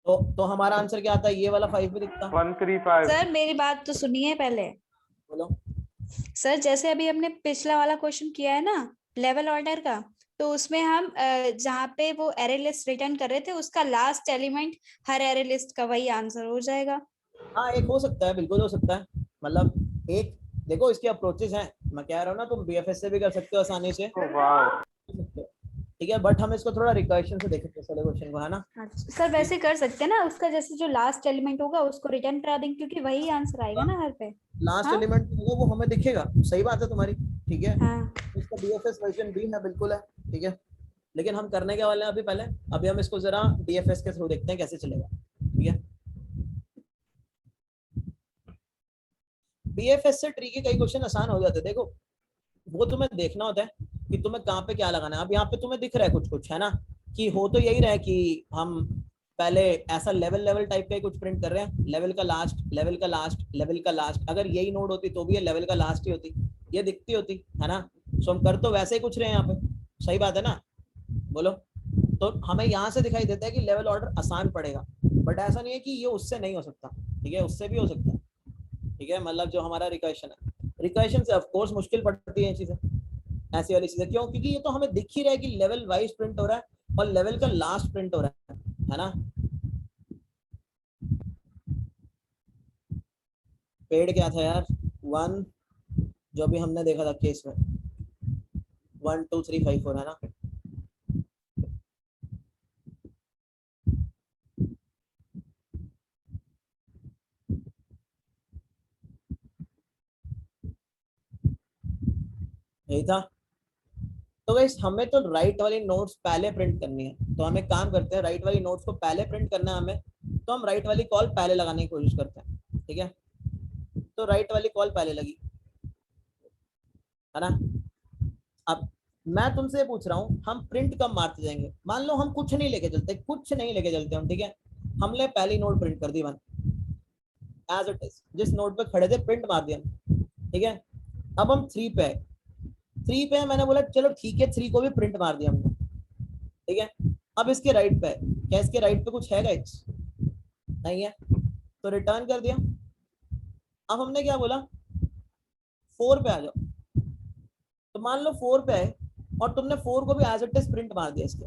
तो हमारा आंसर क्या आता है, ये वाला 5 भी दिखता। 1 3 5। सर मेरी बात तो सुनिए पहले। बोलो। सर जैसे अभी हमने पिछला वाला क्वेश्चन किया है ना लेवल ऑर्डर का, तो उसमें हम जहाँ पे वो एरे लिस्ट रिटर्न कर रहे थे उसका लास्ट एलिमेंट हर एरे लिस्ट का वही आंसर हो जाएगा। हाँ एक हो सकता है, बिल्कुल हो सकता है। मतलब एक देखो इसके अप्रोचेस हैं, मैं कह रहा हूँ ना, तुम बीएफएस से भी कर सकते हो आसानी से, वाह। ठीक है। बट हम इसको थोड़ा रिकर्शन से देखेंगे सारे क्वेश्चन को, है ना। सर वैसे कर सकते हैं ना, उसका जैसे जो लास्ट एलिमेंट होगा उसको रिटर्न करा देंगे क्योंकि वही आंसर आएगा ना हर पे। लास्ट हाँ एलिमेंट होगा वो हमें दिखेगा, सही बात है तुम्हारी, ठीक है। हाँ इसका बीएफएस वर्जन भी है, बिल्कुल है, ठीक है। लेकिन हम करने के वाले हैं अभी हम इसको जरा डीएफएस के थ्रू देखते हैं कैसे चलेगा, ठीक है। बीएफएस से ट्री के कई क्वेश्चन आसान हो जाते हैं। देखो वो तुम्हें देखना होता है कि तुम्हें कहाँ पे क्या लगाना है। अब यहाँ पे तुम्हें दिख रहा है कुछ कुछ, है ना, कि हो तो यही रहा है कि हम पहले ऐसा लेवल लेवल टाइप का ही कुछ प्रिंट कर रहे हैं, लेवल का लास्ट, लेवल का लास्ट, लेवल का लास्ट। अगर यही नोड होती तो भी ये लेवल का लास्ट ही होती, ये दिखती होती, है ना। सो हम कर तो वैसे ही कुछ रहे हैं यहाँ पे, सही बात है ना, बोलो। तो हमें यहाँ से दिखाई देता है कि लेवल ऑर्डर आसान पड़ेगा, बट ऐसा नहीं है कि ये उससे नहीं हो सकता, ठीक है, उससे भी हो सकता है, ठीक है। मतलब जो हमारा रिकर्शन है, रिकर्शन से ऑफ कोर्स मुश्किल पड़ती है चीजें, ऐसी वाली चीजें। क्यों? क्योंकि ये तो हमें दिख ही रहा है कि लेवल वाइज प्रिंट हो रहा है और लेवल का लास्ट प्रिंट हो रहा है ना। पेड़ क्या था यार, 1, जो भी हमने देखा था केस में, 1 2 3 5 4, है ना। यही था। तो गाइस हमें तो राइट वाली नोट्स पहले प्रिंट करनी है, तो हम एक काम करते हैं, राइट वाली नोट्स को पहले प्रिंट करना है हमें, तो हम राइट वाली कॉल पहले लगाने की कोशिश करते हैं, ठीक है। तो राइट वाली कॉल पहले लगी, है ना। अब मैं तुमसे पूछ रहा हूँ, हम प्रिंट कब मारते जाएंगे? मान लो हम कुछ नहीं लेके चलते, कुछ नहीं लेके चलते हम, ठीक है। हमने पहली नोट प्रिंट कर दी 1 एज इट इज, जिस नोट पे खड़े थे प्रिंट मार दिया, ठीक है। अब हम 3 पे है, 3 पे है, मैंने बोला चलो ठीक है 3 को भी प्रिंट मार दिया हमने, ठीक है। अब इसके राइट पे है, क्या इसके राइट पे कुछ है गाइस? नहीं है, तो रिटर्न कर दिया। अब हमने क्या बोला, 4 पे आ जाओ। तो मान लो 4 पे आए और तुमने 4 को भी एज इट इज प्रिंट मार दिया, इसके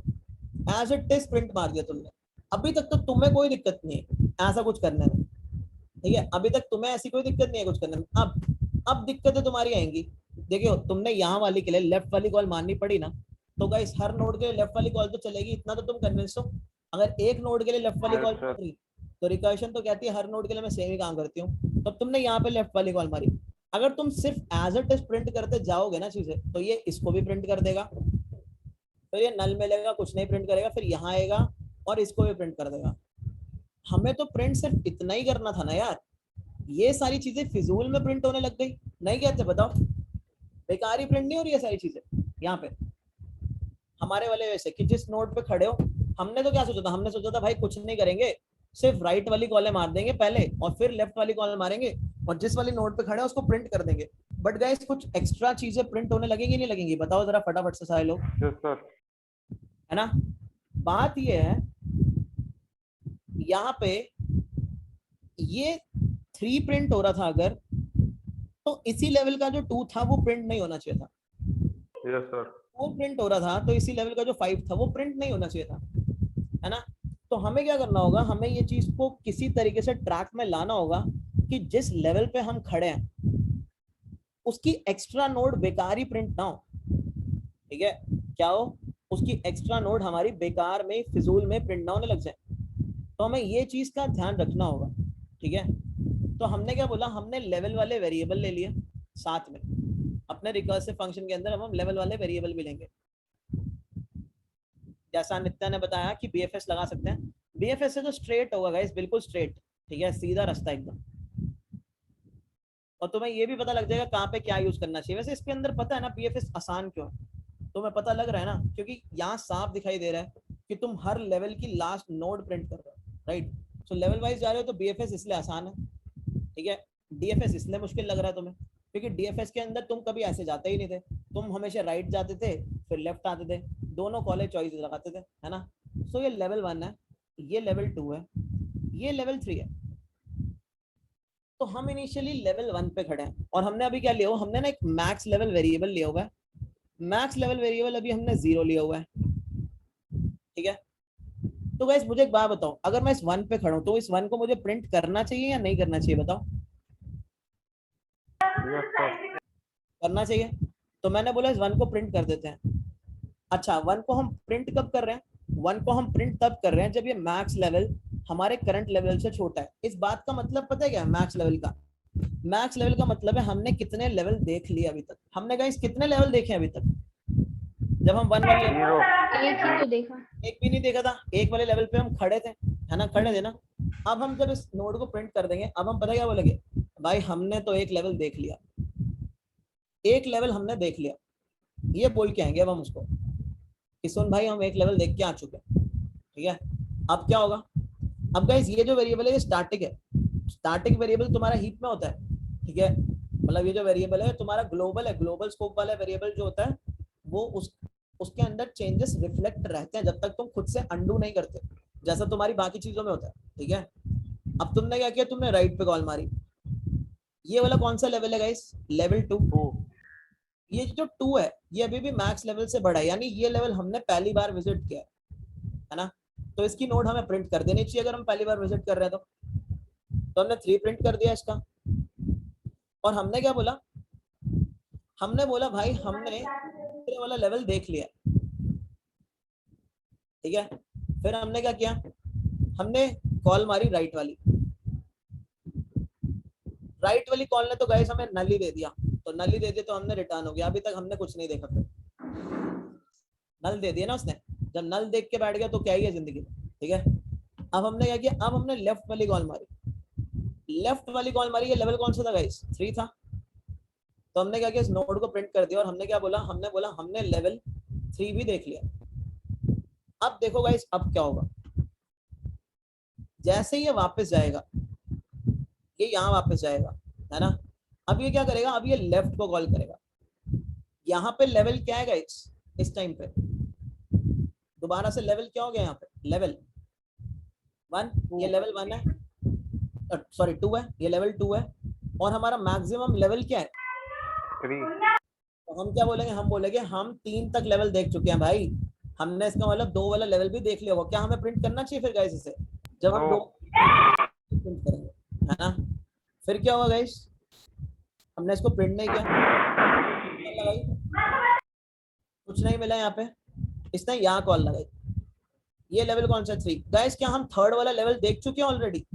एज इट इज प्रिंट मार दिया तुमने। अभी तक तो तुम्हें कोई दिक्कत नहीं है ऐसा कुछ करने में, ठीक है। अभी तक तुम्हें ऐसी कोई दिक्कत नहीं है कुछ करने में। अब दिक्कतें तुम्हारी आएंगी। देखियो तुमने यहाँ वाली के लिए लेफ्ट वाली कॉल माननी पड़ी ना, तो गाइस हर नोड के लिए लेफ्ट वाली कॉल तो चलेगी, इतना तो तुम कन्विंस हो। अगर एक नोड के लिए लेफ्ट वाली कॉल मारी तो रिकर्शन तो कहती है हर नोड के लिए मैं सेम ही काम करती हूँ, तो तुमने यहाँ पे लेफ्ट वाली कॉल मारी। अगर तुम सिर्फ एज इट इज प्रिंट करते जाओगे ना चीजें, तो ये इसको भी प्रिंट कर देगा, फिर ये नल मिलेगा, कुछ नहीं प्रिंट करेगा, फिर यहाँ आएगा और इसको भी प्रिंट कर देगा। हमें तो प्रिंट सिर्फ इतना ही करना था ना यार, ये सारी चीजें फिजूल में प्रिंट होने लग गई, नहीं कहते? बताओ, बेकार ही प्रिंट नहीं हो रही है सारी चीजें यहाँ पे हमारे वाले वैसे कि जिस नोड पे खड़े हो। हमने तो क्या सोचा था, हमने सोचा था भाई कुछ नहीं करेंगे, सिर्फ राइट वाली कॉल मार देंगे पहले और फिर लेफ्ट वाली कॉल मारेंगे और जिस वाली नोड पे खड़े हैं उसको प्रिंट कर देंगे। बट गाइस कुछ एक्स्ट्रा चीजें प्रिंट होने लगेंगी नहीं लगेंगी? बताओ जरा फटाफट से सारे लोग, है ना। बात ये है यहाँ पे, ये 3 प्रिंट हो रहा था अगर, तो इसी लेवल का जो 2 था वो प्रिंट नहीं होना चाहिए था। Yes sir. वो प्रिंट हो रहा था तो इसी लेवल का जो 5 था वो प्रिंट नहीं होना चाहिए था, है ना। तो हमें क्या करना होगा, हमें ये चीज को किसी तरीके से ट्रैक में लाना होगा कि जिस लेवल पे हम खड़े हैं उसकी एक्स्ट्रा नोड बेकार ही प्रिंट ना हो, ठीक है। क्या हो, उसकी एक्स्ट्रा नोड हमारी बेकार में फिजूल में प्रिंट ना होने लग जाए। तो हमें ये चीज का ध्यान रखना होगा, ठीक है। तो हमने क्या बोला, हमने लेवल वाले वेरिएबल ले लिए, साथ में अपने रिकर्सिव फंक्शन के अंदर अब हम लेवल वाले वेरिएबल भी लेंगे। जैसा नित्या ने बताया कि बीएफएस लगा सकते हैं, बीएफएस से तो स्ट्रेट होगा गाइस, बिल्कुल स्ट्रेट, ठीक है, सीधा रास्ता एकदम। और तुम्हें ये भी पता लग जाएगा कहाँ पे क्या यूज करना चाहिए। वैसे इसके अंदर पता है ना बीएफएस आसान क्यों है, तुम्हें पता लग रहा है ना, क्योंकि यहाँ साफ दिखाई दे रहा है कि तुम हर लेवल की लास्ट नोड प्रिंट कर रहे हो, राइट। सो लेवल वाइज जा रहे हो तो बीएफएस इसलिए आसान है, ठीक है। डीएफएस इसलिए मुश्किल लग रहा है तुम्हें क्योंकि डीएफएस के अंदर तुम कभी ऐसे जाते ही नहीं थे, तुम हमेशा राइट जाते थे फिर लेफ्ट आते थे, दोनों कॉलेज चॉइस लगाते थे, है ना। सो ये लेवल 1 है, ये लेवल 2 है, ये लेवल 3 है। तो हम इनिशियली लेवल 1 पे खड़े हैं और हमने अभी क्या लिया हुआ, हमने ना एक मैक्स लेवल वेरिएबल लिया हुआ है। मैक्स लेवल वेरिएबल अभी हमने 0 लिया हुआ है, ठीक है। तो गाइस मुझे एक बात बताओ, अगर मैं इस 1 पे खड़ा हूं तो इस 1 को मुझे प्रिंट करना चाहिए या नहीं करना चाहिए, बताओ। करना चाहिए। तो मैंने बोला इस 1 को प्रिंट कर देते हैं। अच्छा 1 को हम प्रिंट कब कर रहे हैं, 1 को हम प्रिंट तब कर रहे हैं जब ये मैक्स लेवल हमारे करंट लेवल से छोटा है। इस बात का मतलब पता है क्या है मैक्स लेवल का, मैक्स लेवल का मतलब है हमने कितने लेवल देख लिए अभी तक। हमने गाइस कितने लेवल देखे अभी तक, जब हम 1 वाले एक ही तो देखा, एक भी नहीं देखा था, एक वाले लेवल पे हम खड़े थे, है ना, खड़े थे ना। अब हम जब इस नोड को प्रिंट कर देंगे, अब हम पता क्या बोलेंगे, भाई हमने तो एक लेवल देख लिया, एक लेवल हमने देख लिया, ये बोल के आएंगे अब हम उसको कि सुन भाई हम एक लेवल देख के आ चुके हैं, ठीक है। अब क्या होगा, अब गाइस ये जो वेरिएबल है ये स्टैटिक है, स्टैटिक वेरिएबल तुम्हारा हीप में होता है, ठीक है। मतलब ये जो वेरिएबल है तुम्हारा ग्लोबल है, ग्लोबल स्कोप वाला वेरिएबल जो होता है वो उसके अंदर चेंजेस रिफ्लेक्ट रहते हैं जब तक तुम खुद से अंडू नहीं करते, जैसा तुम्हारी बाकी चीजों में होता है, ठीक है। अब तुमने क्या किया, तुमने राइट पे कॉल मारी, ये वाला कौन सा लेवल है गाइस, लेवल 2। ये जो 2 है ये अभी भी मैक्स लेवल से बड़ा है, यानी ये लेवल हमने पहली बार विजिट किया है ना। तो इसकी नोड हमें प्रिंट कर देनी चाहिए अगर हम पहली बार विजिट कर रहे हैं तो हमने 3 प्रिंट कर दिया इसका। और हमने क्या बोला, हमने बोला भाई हमने ये वाला लेवल देख लिया, ठीक है। फिर हमने क्या किया, हमने कॉल मारी राइट वाली, राइट वाली कॉल ने तो गाइस हमें नल ही दे दिया, तो नल ही दे दिया तो हमने रिटर्न हो गया, अभी तक हमने कुछ नहीं देखा, फिर नल दे दिया ना उसने, जब नल देख के बैठ गया तो क्या ही है जिंदगी में, ठीक है। अब हमने क्या किया, अब हमने लेफ्ट वाली कॉल मारी, लेफ्ट वाली कॉल मारी, ये लेवल कौन सा था गाइस, 3 था। तो हमने क्या किया, इस नोड को प्रिंट कर दिया और हमने क्या बोला, हमने बोला हमने लेवल 3 भी देख लिया। अब देखो गाइस अब क्या होगा, जैसे ये वापस जाएगा, ये यहाँ वापस जाएगा, है ना। अब ये क्या करेगा, अब ये लेफ्ट को कॉल करेगा, यहाँ पे लेवल क्या है गाइस, इस टाइम पे दोबारा से लेवल क्या हो गया, यहाँ पे लेवल 1, ये लेवल 1 है, सॉरी 2 है, ये लेवल 2 है, और हमारा मैक्सिमम लेवल क्या है 3। तो हम क्या बोलेंगे, हम बोलेंगे हम 3 तक लेवल देख चुके हैं भाई, हमने इसका मतलब 2 वाला लेवल भी देख लिया होगा। क्या हमें प्रिंट करना चाहिए फिर गाइस इसे, जब हम 2 प्रिंट करेंगे, है ना। फिर क्या होगा गाइस, हमने इसको प्रिंट नहीं किया, कुछ नहीं मिला यहाँ पे, इसने यहाँ कॉल लगाई, ये लेवल कौन सा 3 गाइस, क्या हम 3rd वाला लेवल देख चुके हैं ऑलरेडी,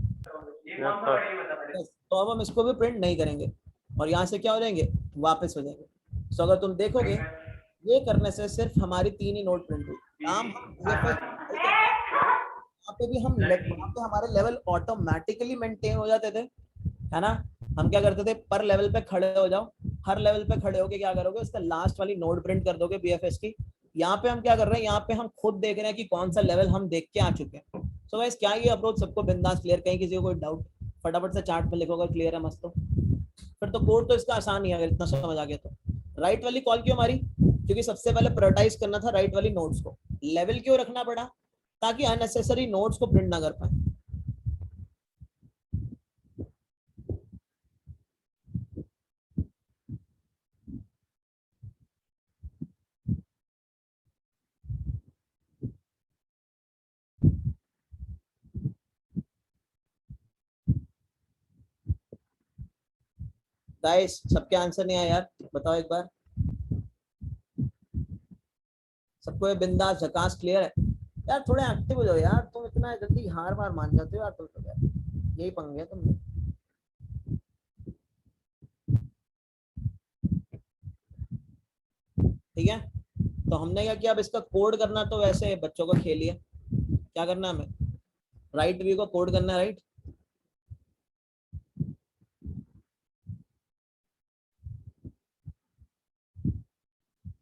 तो अब हम इसको भी प्रिंट नहीं करेंगे और यहाँ से क्या हो जाएंगे, वापस हो जाएंगे। सो अगर तुम देखोगे ये करने से सिर्फ हमारी 3 ही नोट प्रिंट हुई, काम यहाँ पे भी हम वहाँ पे हमारे लेवल ऑटोमेटिकली मेंटेन हो जाते थे, है ना। हम क्या करते थे, पर लेवल पे खड़े हो जाओ, हर लेवल पे खड़े होके क्या करोगे, उसका लास्ट वाली नोड प्रिंट कर दोगे बीएफएस की। यहाँ पे हम क्या कर रहे हैं, यहाँ पे हम खुद देख रहे हैं कि कौन सा लेवल हम देख के आ चुके हैं। सो गाइस क्या ये अप्रोच सबको बिंदास क्लियर, कहीं किसी को कोई डाउट, फटाफट से चार्ट पे लिखोगे क्लियर है मस्त, तो फिर तो कोड तो इसका आसान ही है अगर इतना समझ आ गया तो। राइट वाली कॉल क्यों मारी, क्योंकि सबसे पहले प्रायोरिटाइज करना था राइट वाली नोड्स को, लेवल क्यों रखना पड़ा, ताकि अननेसेसरी नोड्स को प्रिंट ना कर पाए। गाइस सबके आंसर नहीं आया यार, बताओ एक बार, सबके कोई बिंदास झकास क्लियर है यार, थोड़े एक्टिव हो जाओ यार, तुम इतना जल्दी हार बार मान जाते हो यार, तुम तो यार यही पंगे है तुमने। ठीक है, तो हमने क्या किया, अब इसका कोड करना तो वैसे बच्चों को खेल लिया, क्या करना है हमें, राइट व्यू को कोड करना है, राइट।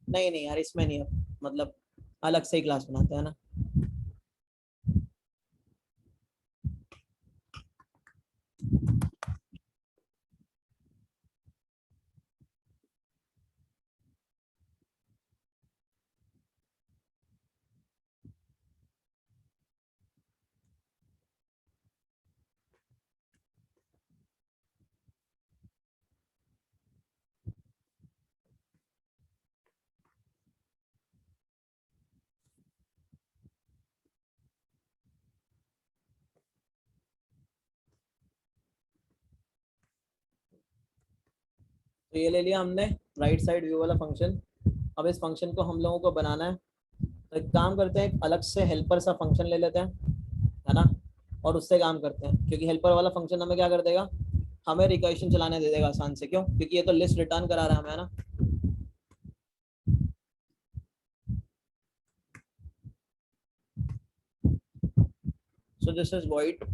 नहीं नहीं यार इसमें नहीं, मतलब अलग से ही क्लास बनाते हैं ना। तो ये ले लिया हमने राइट साइड व्यू वाला फंक्शन। अब इस फंक्शन को हम लोगों को बनाना है, तो एक काम करते हैं, एक अलग से हेल्पर सा फंक्शन ले लेते हैं, है ना, और उससे काम करते हैं, क्योंकि हेल्पर वाला फंक्शन हमें क्या कर देगा, हमें रिकर्शन चलाने दे देगा आसान से, क्यों, क्योंकि ये तो लिस्ट रिटर्न करा रहा है हमें, है ना। So this is void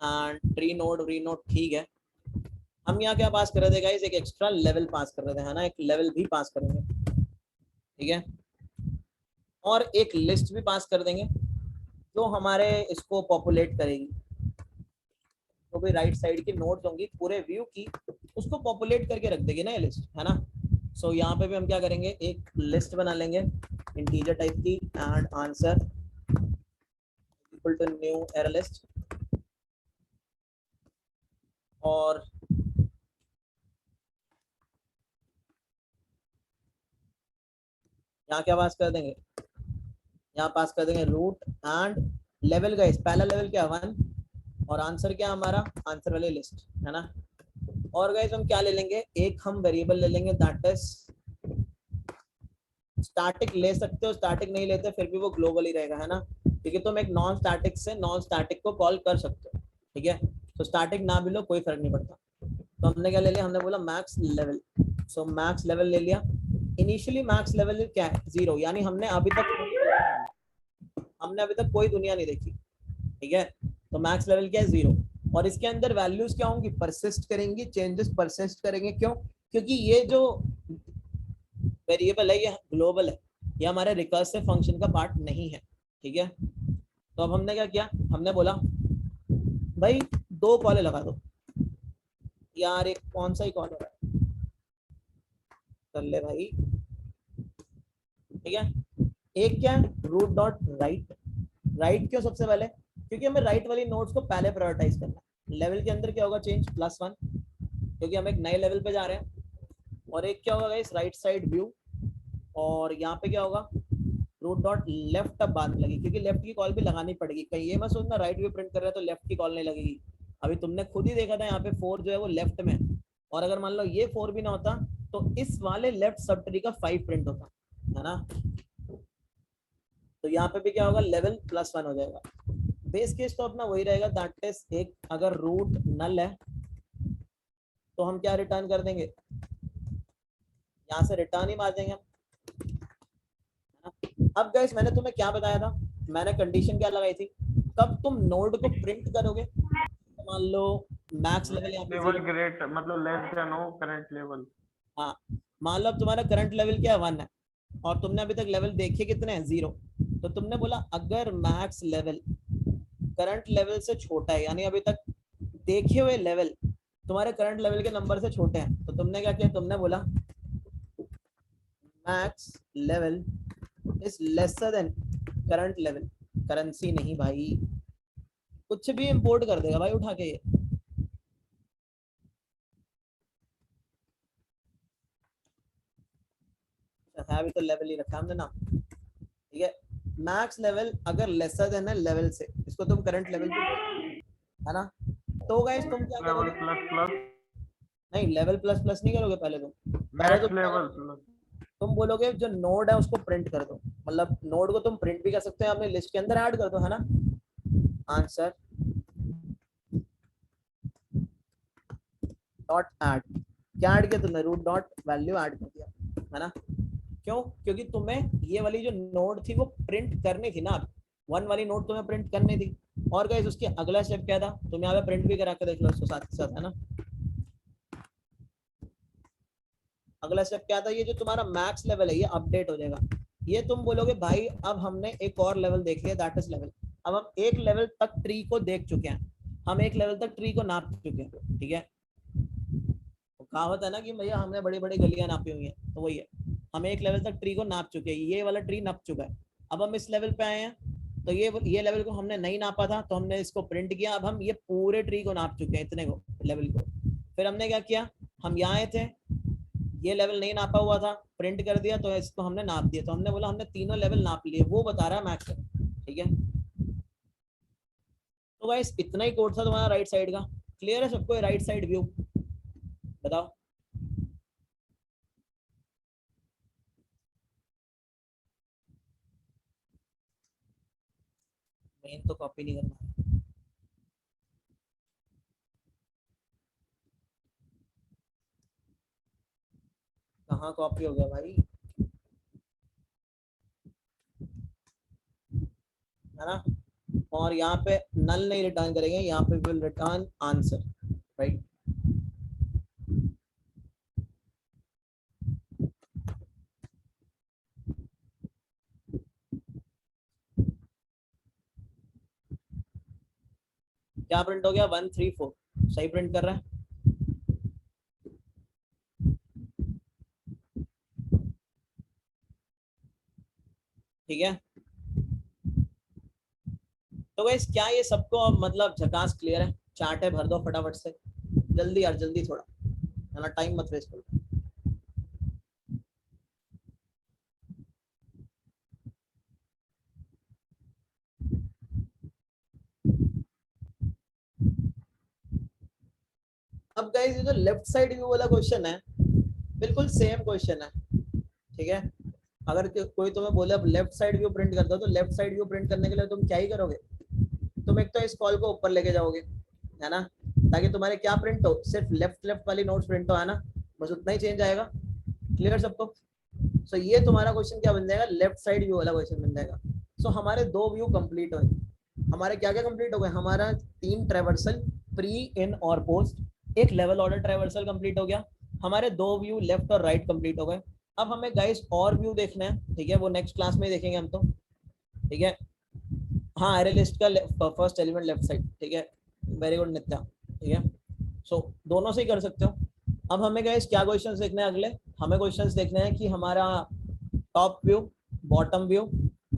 and tree node री नोड, ठीक है। हम यहाँ क्या पास कर रहे थे गाइस, एक एक्स्ट्रा लेवल पास कर रहे थे, है ना, एक लेवल भी पास करेंगे, ठीक है, और एक लिस्ट भी पास कर देंगे जो हमारे इसको पॉपुलेट करेगी, तो भी राइट साइड की नोड्स होंगी पूरे व्यू की, उसको पॉपुलेट करके रख देगी ना ये लिस्ट, है ना। सो यहाँ पे भी हम क्या करेंगे, एक लिस्ट बना लेंगे इंटीजर टाइप की, and answer equal to new array list, और यहाँ क्या पास कर देंगे, यहाँ पास कर देंगे रूट एंड लेवल, गाइस पहला लेवल क्या 1, और आंसर क्या हमारा, आंसर वाली लिस्ट, है ना। और गाइस हम क्या ले लेंगे, एक हम वेरिएबल ले लेंगे दैट इज स्टैटिक, ले सकते हो स्टैटिक, नहीं लेते फिर भी वो ग्लोबल ही रहेगा, है ना, क्योंकि तुम एक नॉन स्टैटिक से नॉन स्टैटिक को कॉल कर सकते हो, ठीक है, तो स्टैटिक ना भी लो कोई फर्क नहीं पड़ता। तो हमने क्या ले लिया, हमने बोला मैक्स लेवल, सो मैक्स लेवल ले लिया। इनिशियली मैक्स लेवल क्या है 0, यानी हमने अभी तक कोई दुनिया नहीं देखी, ठीक है, तो मैक्स लेवल क्या है 0, और इसके अंदर वैल्यूज क्या होंगी, परसिस्ट करेंगी, चेंजेस परसिस्ट करेंगे, क्यों, क्योंकि ये जो वेरिएबल है ये ग्लोबल है, ये हमारे रिकर्सिव फंक्शन का पार्ट नहीं है, ठीक है। तो अब हमने क्या किया, हमने बोला भाई 2 कॉले लगा दो यार, एक कौन सा ही कॉल हो रहा है, कर ले भाई, ठीक है। एक क्या है, रूट डॉट राइट, राइट क्यों सबसे पहले, क्योंकि हमें राइट वाली नोड्स को पहले प्रायोरिटाइज करना है। लेवल के अंदर क्या होगा चेंज +1, क्योंकि हम एक नए लेवल पे जा रहे हैं, और एक क्या होगा इस राइट साइड व्यू, और यहाँ पे क्या होगा रूट डॉट लेफ्ट, अब बात लगी, क्योंकि लेफ्ट की कॉल भी लगानी पड़ेगी, कहीं ये मत सोचना राइट व्यू प्रिंट कर रहे हैं तो लेफ्ट की कॉल नहीं लगेगी। अभी तुमने खुद ही देखा था यहाँ पे 4 जो है वो लेफ्ट में, और अगर मान लो ये 4 भी ना होता तो इस वाले लेफ्ट सब ट्री का 5 प्रिंट होता, है ना। तो यहाँ पे भी क्या होगा, लेवल +1 हो जाएगा। बेस केस तो अपना वही रहेगा, दैट इज एक अगर रूट नल है तो हम क्या रिटर्न कर देंगे, यहाँ से रिटर्न ही मार देंगे हम। अब गाइस मैंने तुम्हें क्या बताया था, मैंने कंडीशन क्या लगाई थी, कब तुम नोड को प्रिंट करोगे, मान लो मैक्स लेवल यहाँ पे लेवल ग्रेट मतलब लेस देन हो करंट लेवल, हाँ मान लो अब तुम्हारा करंट लेवल क्या है 1 है, और तुमने अभी तक लेवल देखे कितने हैं 0, तो तुमने बोला अगर मैक्स लेवल करंट लेवल से छोटा है, यानी अभी तक देखे हुए लेवल तुम्हारे करंट लेवल के नंबर से छोटे हैं, तो तुमने क्या किया, तुमने बोला max level is lesser than current level, currency नहीं भाई, कुछ भी इंपोर्ट कर देगा भाई उठा के ये, है भी तो लेवल ही रखा हमने ना, ठीक है। मैक्स लेवल अगर लेसर देन है लेवल से, इसको तुम करंट लेवल है ना, तो गाइस तुम क्या लेवल करोगे, प्लस नहीं लेवल प्लस प्लस नहीं करोगे, पहले तुम मैक्स लेवल प्लस, तुम बोलोगे जो नोड है उसको प्रिंट कर दो, मतलब नोड को तुम प्रिंट भी कर सकते हो, अपने लिस्ट के अंदर ऐड कर दो, है ना। आंसर डॉट ऐड, क्या ऐड किया तुमने, रूट डॉट वैल्यू ऐड कर दिया, है ना। क्यों, क्योंकि तुम्हें ये वाली जो नोड थी वो प्रिंट करनी थी ना, 1 वाली नोड तुम्हें प्रिंट करनी थी। और गाइस उसके अगला स्टेप क्या था, तुम यहाँ पे प्रिंट भी करा के देख लो उसको साथ के साथ, है ना। अगला स्टेप क्या था, ये जो तुम्हारा मैक्स लेवल है ये अपडेट हो जाएगा। ये तुम बोलोगे भाई अब हमने एक और लेवल देख लिया, दैट इज लेवल। अब हम एक लेवल तक ट्री को देख चुके हैं, हम एक लेवल तक ट्री को नाप चुके हैं, ठीक है। तो कहावत है ना कि भैया हमने बड़ी बड़ी गलियां नापी हुई हैं, तो वही है, हम एक लेवल तक ट्री को नाप चुके हैं, ये वाला ट्री नाप चुका है। अब हम इस लेवल पे आए हैं, तो ये लेवल को हमने नहीं नापा था, तो हमने इसको प्रिंट किया। अब हम ये पूरे ट्री को नाप चुके हैं, इतने को लेवल को। फिर हमने क्या किया, हम यहाँ आए थे, ये लेवल नहीं नापा हुआ था, प्रिंट कर दिया, तो इसको हमने नाप दिया, तो हमने बोला हमने तीनों लेवल नाप लिए, वो बता रहा है मैक्स, ठीक है। तो गाइस इतना ही कोड था तुम्हारा राइट साइड का। क्लियर है सबको राइट साइड व्यू, बताओ। मेन तो कॉपी नहीं करना, कहाँ कॉपी हो गया भाई, है ना। और यहाँ पे नल नहीं रिटर्न करेंगे, यहाँ पे विल रिटर्न आंसर, राइट। क्या प्रिंट हो गया, 134, सही प्रिंट कर रहा है। ठीक है, तो गाइस क्या ये सबको अब मतलब झकास क्लियर है, चार्ट है भर दो फटाफट से, जल्दी यार जल्दी थोड़ा, है ना, टाइम मत वेस्ट करो। अब गाइस ये जो लेफ्ट साइड व्यू वाला क्वेश्चन है, बिल्कुल सेम क्वेश्चन है, ठीक है। अगर कोई तुम्हें बोले अब लेफ्ट साइड व्यू प्रिंट कर दो, तो लेफ्ट साइड व्यू प्रिंट करने के लिए तुम क्या ही करोगे, तुम एक तो इस कॉल को ऊपर लेके जाओगे, है ना, ताकि तुम्हारे क्या प्रिंट हो, सिर्फ लेफ्ट वाली नोट्स प्रिंट हो, है ना, बस उतना ही चेंज आएगा। क्लियर सबको। सो ये तुम्हारा क्वेश्चन क्या बन जाएगा, लेफ्ट साइड व्यू वाला क्वेश्चन बन जाएगा। सो हमारे 2 व्यू कंप्लीट हुए, हमारे क्या क्या कंप्लीट हो गए, हमारा 3 ट्रैवर्सल, प्री, इन और पोस्ट, एक लेवल ऑर्डर ट्रैवर्सल कंप्लीट हो गया, हमारे 2 व्यू लेफ्ट और राइट कंप्लीट हो गए। अब हमें गाइस और व्यू देखना है, ठीक है, वो नेक्स्ट क्लास में देखेंगे हम तो, ठीक है। हाँ एरे लिस्ट का फर्स्ट एलिमेंट लेफ्ट साइड, ठीक है, वेरी गुड नित्या, ठीक है। सो दोनों से ही कर सकते हो। अब हमें गाइस क्या क्वेश्चंस देखने हैं अगले, हमें क्वेश्चंस देखने हैं कि हमारा टॉप व्यू, बॉटम व्यू,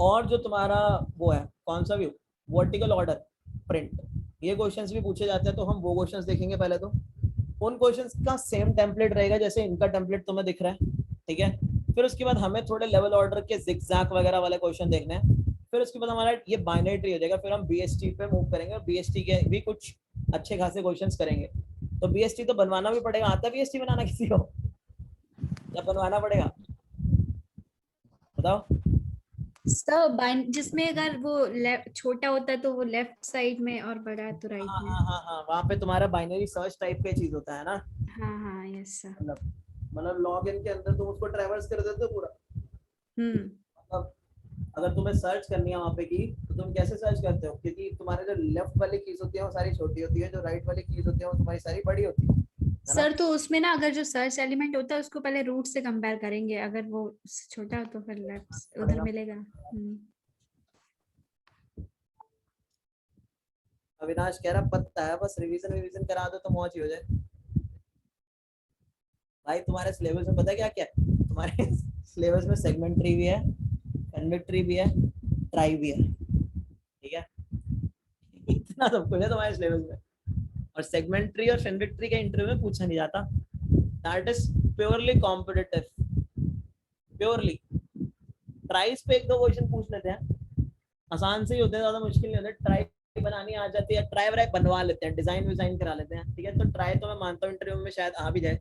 और जो तुम्हारा वो है कौन सा व्यू, वर्टिकल ऑर्डर प्रिंट, ये क्वेश्चंस भी पूछे जाते हैं, तो हम वो क्वेश्चंस देखेंगे पहले। तो उन क्वेश्चंस का सेम टेम्पलेट रहेगा जैसे इनका टेम्पलेट तुम्हें दिख रहा है, ठीक है। फिर उसके बाद हमें थोड़े लेवल ऑर्डर के जिगजैग वगैरह वाले क्वेश्चन देखने हैं। फिर उसके बाद हमारा ये बाइनरी ट्री हो जाएगा, फिर हम बीएसटी पे मूव करेंगे, और बीएसटी के भी कुछ अच्छे खासे क्वेश्चंस करेंगे। तो बीएसटी तो बनवाना भी पड़ेगा, आता है बीएसटी बनाना किसी को, या बनवाना पड़ेगा, बताओ। सर जिसमें अगर वो छोटा होता है तो वो लेफ्ट साइड में और बड़ा है तो राइट हाँ में। हाँ हाँ हाँ, वहाँ पे तुम्हारा बाइनरी सर्च टाइप का चीज होता है ना, हाँ हाँ यस सर। मतलब लॉग इन के अंदर तुम उसको ट्रैवर्स कर देते हो पूरा। मतलब अगर तुम्हें सर्च करनी है वहाँ पे की, तो तुम कैसे सर्च करते हो, क्योंकि तुम्हारे जो लेफ्ट वाली कीज होती है वो सारी छोटी होती है, जो राइट वाली कीज होती है वो तुम्हारी सारी बड़ी होती है सर। तो उसमें ना अगर जो सर्च एलिमेंट होता है उसको पहले रूट से कंपेयर करेंगे, अगर वो छोटा हो तो फिर लेफ्ट उधर मिलेगा। अविनाश कह रहा पता है, बस रिवीजन करा दो तो मौज ही हो जाए। भाई तुम्हारे सिलेबस में पता है क्या क्या है, तुम्हारे सिलेबस में सेगमेंट ट्री भी है, कन्विक ट्री भी है, ट्राई भी है, ठीक है, इतना सब कुछ है तुम्हारे सिलेबस में। और सेगमेंट ट्री और फेनविक ट्री का इंटरव्यू में पूछा नहीं जाता, that is purely competitive, purely. Tries पे 1-2 क्वेश्चन पूछ लेते हैं, आसान से ही होते हैं, ज्यादा मुश्किल नहीं होते। ट्राई बनानी आ जाती है, ट्राई व्राई बनवा लेते हैं, डिजाइन करा लेते हैं, ठीक है। तो ट्राई तो मैं मानता हूँ इंटरव्यू में शायद आ भी जाए,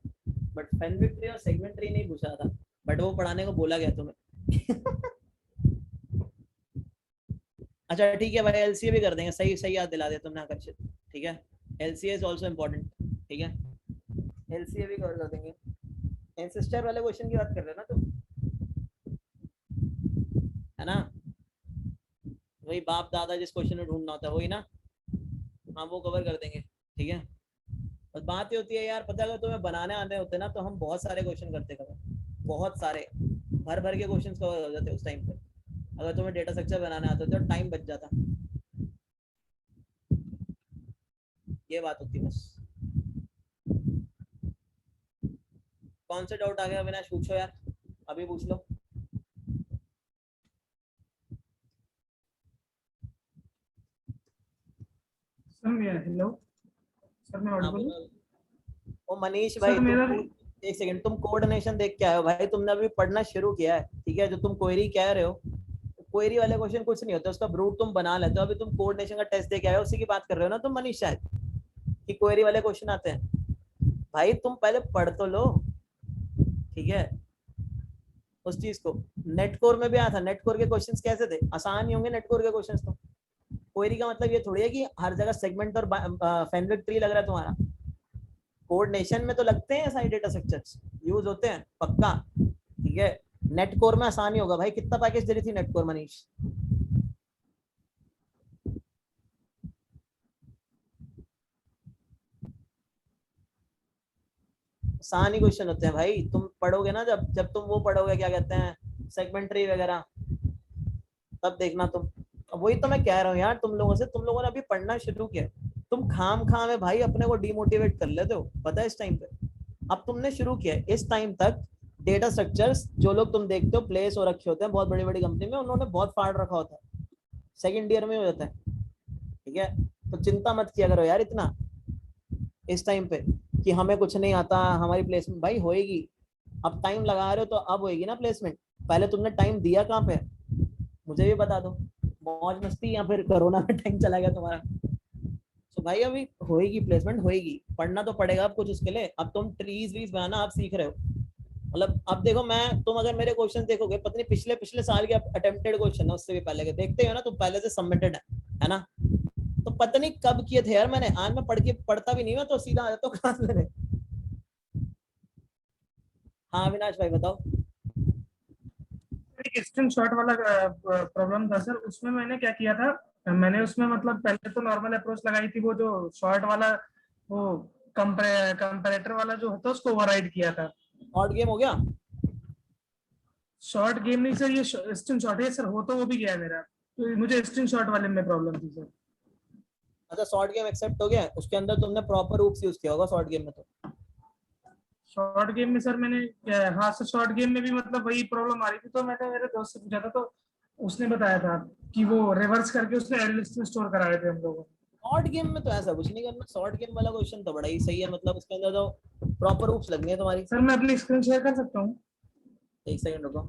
बट फेनविक ट्री और सेगमेंट ट्री नहीं पूछा था, बट वो पढ़ाने को बोला गया तुम्हें। अच्छा ठीक है भाई, एलसीए भी कर देंगे, सही सही याद दिला दिया तुमने आकर्षित। ठीक है, एलसीए इज आल्सो इम्पोर्टेंट। ठीक है, एलसीए भी कर देंगे। एंसेस्टर वाले क्वेश्चन की बात कर रहे हो ना तुम, है ना? वही बाप दादा जिस क्वेश्चन में ढूंढना होता है वही ना, हाँ वो कवर कर देंगे। ठीक है, बस बात ये होती है यार, पता है अगर तुम्हें बनाने आने होते ना तो हम बहुत सारे क्वेश्चन करते कवर, बहुत सारे भर भर के क्वेश्चंस कवर हो जाते उस टाइम पे। अगर तुम्हें डेटा स्ट्रक्चर बनाने आते तो टाइम बच जाता, ये बात होती है बस। कौन से डाउट आ गया अविनाश, पूछो यार, अभी पूछ लो। हेलो सर, मैं हाँ ऑडिबल हूँ? ओ मनीष भाई, सर मेरा एक सेकंड, तुम कोऑर्डिनेशन देख के आए हो भाई, तुमने अभी पढ़ना शुरू किया है। ठीक है, जो तुम क्वेरी कह रहे हो, क्वेरी वाले क्वेश्चन कुछ नहीं होता, उसका ब्रूट तुम बना लेते हो। अभी तुम कोऑर्डिनेशन का टेस्ट दे के आए हो, उसी की बात कर रहे हो ना तुम मनीष शायद, कि क्वेरी वाले क्वेश्चन आते हैं। भाई तुम पहले पढ़ तो लो, ठीक है? उस चीज को नेट कोर में भी आया था, नेट कोर के क्वेश्चंस कैसे थे? आसान ही होंगे नेट कोर के क्वेश्चंस तो। क्वेरी का मतलब ये थोड़ी है कि हर जगह सेगमेंट और फैमिली ट्री लग रहा है तुम्हारा। कोऑर्डिनेशन में तो लगते हैं सारे डेटा स्ट्रक्चर्स, यूज होते हैं पक्का। ठीक है, नेट कोर में आसानी होगा भाई। कितना पैकेज दे रही थी नेट कोर मनीष? आसान ही क्वेश्चन होते हैं भाई, तुम पढ़ोगे ना, जब जब तुम वो पढ़ोगे क्या कहते हैं सेगमेंटरी वगैरह, तब देखना तुम। वही तो मैं कह रहा हूँ यार तुम लोगों से, तुम लोगों ने अभी पढ़ना शुरू किया, तुम खाम में भाई अपने को डिमोटिवेट कर लेते हो, पता है इस टाइम पे। अब तुमने शुरू किया इस टाइम तक डेटा स्ट्रक्चर्स, जो लोग तुम देखते हो प्लेस हो रखे होते हैं बहुत बड़ी बड़ी कंपनी में, उन्होंने बहुत फाड़ रखा होता है, सेकेंड ईयर में हो जाता है। ठीक है, तो चिंता मत किया करो यार इतना इस टाइम पे कि हमें कुछ नहीं आता, हमारी प्लेसमेंट भाई होएगी। अब टाइम लगा रहे हो तो अब होएगी ना प्लेसमेंट। पहले तुमने टाइम दिया कहाँ पे, मुझे भी बता दो। मौज मस्ती या फिर कोरोना में टाइम चला गया तुम्हारा? तो भाई अभी होएगी प्लेसमेंट, होएगी। पढ़ना तो पड़ेगा अब कुछ उसके लिए। अब तुम ट्रीज वीज बनाना आप सीख रहे हो, मतलब अब देखो मैं, तुम अगर मेरे क्वेश्चन देखोगे, पता नहीं पिछले साल के अटेम्प्टेड क्वेश्चन है, उससे भी पहले के देखते हो ना, तुम पहले से सबमिटेड है ना? तो पता नहीं कब किए थे यार मैंने, आज मैं पढ़ता भी नहीं मैं तो सीधा आ जाता हूँ क्लास लेने। हाँ अविनाश भाई बताओ। एक स्क्रीनशॉट वाला प्रॉब्लम था सर, उसमें मैंने क्या किया था, मैंने उसमें मतलब पहले तो नॉर्मल अप्रोच लगाई थी, वो जो शॉर्ट वाला वो कंपैरेटर वाला जो होता है उसको ओवरराइड किया था। शॉर्ट गेम हो गया? शॉर्ट गेम नहीं सर, ये स्क्रीनशॉट है सर, हो तो वो भी गया मेरा, तो मुझे स्क्रीनशॉट वाले में प्रॉब्लम थी सर। अच्छा शॉर्ट गेम एक्सेप्ट हो गया, उसके अंदर तुमने प्रॉपर रूप से यूज किया होगा शॉर्ट गेम में। तो शॉर्ट गेम में सर मैंने, हाँ सर, शॉर्ट गेम में भी मतलब वही प्रॉब्लम आ रही थी, तो मैंने मेरे दोस्त से पूछा था, तो उसने बताया था कि वो रिवर्स करके उसने एरे लिस्ट में स्टोर करा रहे थे हम लोगों। शॉर्ट गेम में तो ऐसा कुछ नहीं करना, शॉर्ट गेम वाला क्वेश्चन तो बड़ा ही सही है, मतलब उसके अंदर तो प्रॉपर रूप्स लगनी है तुम्हारी। सर मैं अपनी स्क्रीन शेयर कर सकता हूँ? एक सेकंड रुको।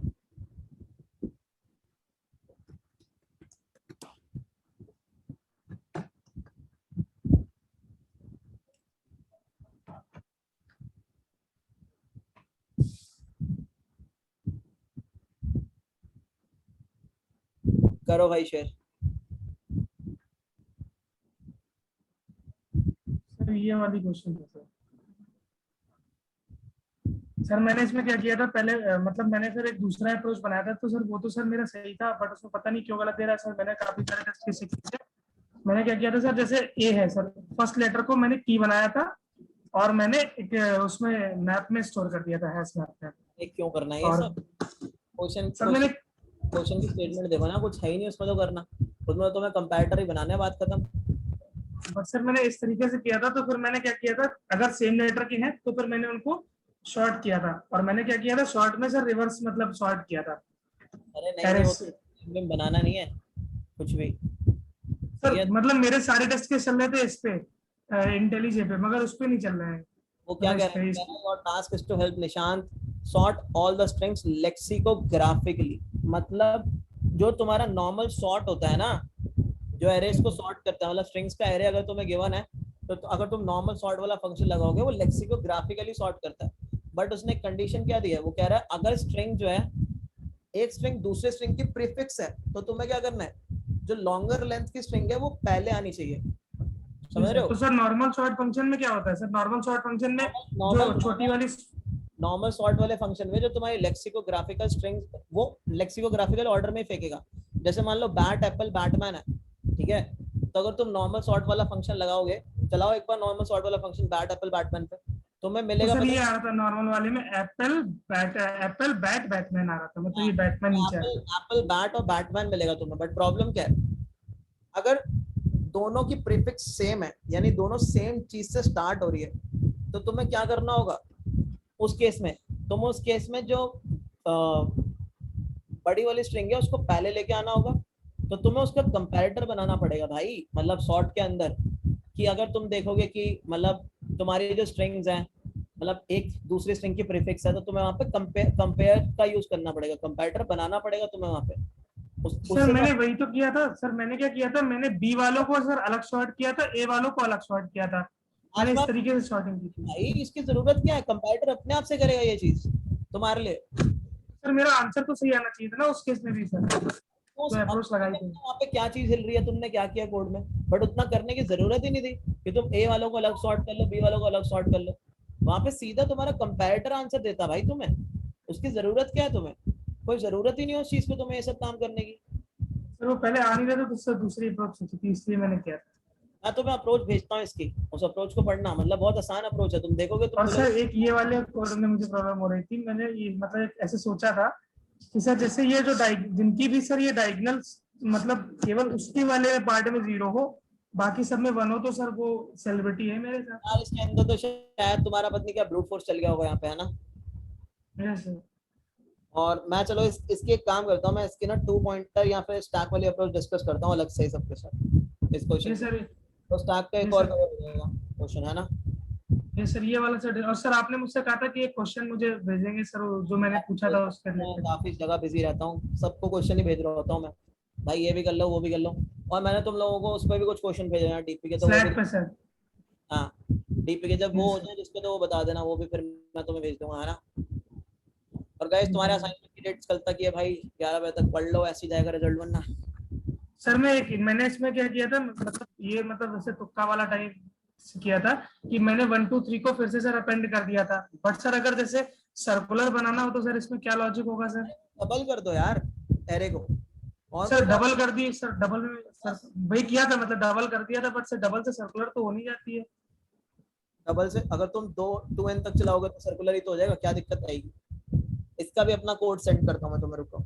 करो भाई शेयर। सर ये वाली क्वेश्चन था सर। सर मैंने इसमें क्या किया था पहले, मतलब मैंने फिर एक दूसरा अप्रोच बनाया था, तो सर वो तो सर मेरा सही था, बट उसमें पता नहीं क्यों गलत दे रहा है सर। मैंने काफी सारे टेस्ट किए थे। मैंने क्या किया था सर, जैसे ए है सर, फर्स्ट लेटर को मैंने की बनाया था और मैंने एक उसमें मैप में स्टोर कर दिया था, हैश मैप में। ये क्यों करना है ये और सब? क्वेश्चन सर मैंने क्वेश्चन की स्टेटमेंट देखो ना, कुछ है ही नहीं उसमें तो करना, उसमें तो मैं कंपैरेटर ही बनाना है, बात खत्म। बट सर मैंने इस तरीके से किया था, तो फिर मैंने क्या किया था, अगर सेम लेटर के हैं तो फिर मैंने उनको शॉर्ट किया था, और मैंने क्या किया था शॉर्ट में सर रिवर्स मतलब शॉर्ट किया था। अरे नहीं वो तो बनाना नहीं है कुछ भी सर मतलब मेरे सारे टेस्ट के चल रहे थे इस पे, इंटेलिजेंट पे, मगर उस पे नहीं चल रहे हैं। वो क्या कह रहे हैं, your task is to help Nishant sort all the strings lexicographically. मतलब जो तुम्हारा नॉर्मल सॉर्ट होता है ना, जो एरेस को सॉर्ट करता है, मतलब स्ट्रिंग्स का एरे अगर तुम्हें गिवन है तो अगर तुम नॉर्मल सॉर्ट वाला फंक्शन लगाओगे वो लेक्सिकोग्राफिकली सॉर्ट करता है। बट उसने कंडीशन क्या दी है, वो कह रहा है अगर स्ट्रिंग जो है एक स्ट्रिंग दूसरे स्ट्रिंग की प्रीफिक्स है तो तुम्हें क्या करना है, जो लॉन्गर लेंथ की स्ट्रिंग है वो पहले आनी चाहिए, समझ रहे हो? तो सर नॉर्मल सॉर्ट फंक्शन में क्या होता है सर? नॉर्मल सॉर्ट फंक्शन में नॉर्मल जो छोटी वाली नॉर्मल सॉर्ट वाले फंक्शन में जो तुम्हारी लेक्सिकोग्राफिकल स्ट्रिंग्स वो लेक्सिकोग्राफिकल ऑर्डर में फेंकेगा। जैसे मान लो बैट एप्पल बैटमैन है, ठीक है, तो अगर तुम नॉर्मल सॉर्ट वाला फंक्शन लगाओगे, चलाओ एक बार नॉर्मल सॉर्ट वाला फंक्शन बैट एप्पल बैटमैन पे, तुम्हें तो मिलेगा सर ये पता आ रहा था नॉर्मल वाले में एप्पल बैट बैटमैन आ रहा था, मतलब ये बैटमैन नीचे आ एप्पल रहा था। एप्पल बैट और बैटमैन मिलेगा तुम्हें। बट प्रॉब्लम क्या है, अगर दोनों की प्रीफिक्स सेम है यानी दोनों सेम चीज से स्टार्ट हो रही है, तो तुम्हें क्या करना होगा उस केस में, तुम उस केस में जो बड़ी वाली स्ट्रिंग है उसको पहले लेके आना होगा। तो तुम्हें उसका कंपैरेटर बनाना पड़ेगा भाई, मतलब सॉर्ट के अंदर, कि अगर तुम देखोगे कि मतलब तुम्हारी जो स्ट्रिंग्स हैं मतलब एक दूसरी स्ट्रिंग की प्रीफिक्स है, तो तुम्हें वहां पे कंपेयर का यूज करना पड़ेगा, कंपैरेटर बनाना पड़ेगा तुम्हें वहां पे। सर उससे मैंने वही तो किया था सर। मैंने क्या किया था, मैंने बी वालों को सर अलग सॉर्ट किया था, ए वालों को अलग सॉर्ट किया था। मैंने इस आसपास तरीके से सॉर्टिंग की थी। भाई इसकी जरूरत क्या है, कंपैरेटर अपने आप से करेगा ये चीज तुम्हारे लिए। सर मेरा आंसर तो सही आना चाहिए था ना उस केस में भी सर, तो तो अप्रोच लगाई थी। वहाँ पे क्या चीज हिल रही है, तुमने क्या किया कोड में, बट उतना करने की जरूरत ही नहीं थी कि तुम ए वालों को अलग सॉर्ट कर लो बी वालों को अलग सॉर्ट कर लो। वहां पे सीधा तुम्हारा कंपैरेटर आंसर देता भाई तुम्हें, उसकी जरूरत क्या है तुम्हें, कोई जरूरत ही नहीं है उस चीज पे तुम्हें ये सब काम करने की। सर वो पहले आ नहीं रहे थे तो सर दूसरी अप्रोच सोची थी, इसलिए मैंने किया था। मैं तुम्हें अप्रोच भेजता हूँ इसकी, उस अप्रोच को पढ़ना, मतलब बहुत आसान अप्रोच है, तुम देखोगे तुम और सर बोलोगे एक ये वाले कोड में मुझे प्रॉब्लम हो रही थी। मैंने ये मतलब एक ऐसे सोचा था कि सर जैसे ये जो जिनकी भी सर ये डायगोनल मतलब केवल उसके वाले पार्ट में 0 हो, बाकी सब में 1 हो, तो सर वो सेलिब्रिटी है मेरे साथ। यार इसके अंदर तो शायद तुम्हारा पत्नी क्या ब्रूट फोर्स चल गया होगा यहाँ पे, है ना? Yes sir. और मैं चलो इसकी एक काम करता हूँ, मैं इसकी ना 2 पॉइंटर या फिर स्टैक वाली अप्रोच डिस्कस करता हूँ अलग से ही सबके साथ इस क्वेश्चन ये पे। सर। तो स्टैक का ये एक और सर। कवर हो जाएगा क्वेश्चन, है ना? ये सर ये वाला सर। और सर आपने मुझसे कहा था कि एक क्वेश्चन मुझे भेजेंगे सर, जो मैंने पूछा था उसके मैं रिलेटेड। काफी जगह बिजी रहता हूँ, सबको क्वेश्चन ही भेज रहा होता हूँ मैं, भाई ये भी कर लो वो भी कर लो। और मैंने तुम लोगों को उस पर भी कुछ क्वेश्चन भेजे हैं डीपी के, तो वो भी स्लैक पे सर। हाँ डीपी के जब वो यस हो सर। जाए जिसपे तो वो बता देना, वो भी फिर मैं तुम्हें भेज दूंगा, है ना? और गाइस तुम्हारे असाइनमेंट की डेट्स कल तक ही है भाई, 11 बजे तक पढ़ लो, ऐसे ही जाएगा रिजल्ट बनना। सर मैंने इसमें क्या किया था, मतलब ये मतलब जैसे तुक्का वाला टाइप किया था कि मैंने 1 2 3 को फिर से सर अपेंड कर दिया था। बट सर अगर जैसे सर्कुलर बनाना हो तो सर इसमें क्या लॉजिक होगा सर? डबल कर दो यार एरे को, और कोई सर डबल प्रॉब्लम। कर दी सर, डबल में सर वही किया था, मतलब डबल कर दिया था, बट सर डबल से सर्कुलर तो हो नहीं जाती है। डबल से अगर तुम 2n तक चलाओगे तो सर्कुलर ही तो हो जाएगा, क्या दिक्कत आएगी? इसका भी अपना कोड सेंड करता हूँ मैं तुम्हें, रुको,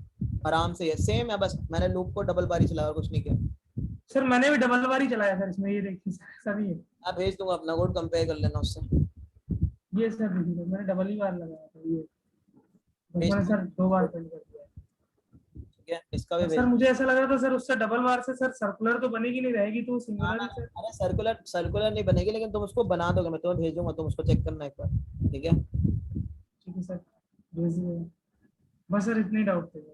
आराम से है सेम है, बस मैंने लूप को डबल बार ही चलाया और कुछ नहीं किया। सर मैंने भी डबल बार ही चलाया सर इसमें, ये देखिए सभी है। मैं भेज दूंगा अपना कोड, कंपेयर कर लेना उससे। ये सर देखिए मैंने डबल ही बार लगाया था ये, भेज मैंने दूंगा, सर 2 बार पेंट कर दिया। ठीक है, इसका भी और सर भेज। मुझे ऐसा लग रहा था सर उससे डबल बार से सर सर्कुलर तो बनेगी नहीं, रहेगी तो ना सिंगुलर ना ही सर। अरे सर्कुलर सर्कुलर नहीं बनेगी, लेकिन तुम उसको बना दोगे, मैं तुम्हें भेजूंगा, तुम उसको चेक करना एक बार, ठीक है? ठीक है सर, भेज दीजिए। बस सर इतने डाउट थे मेरे।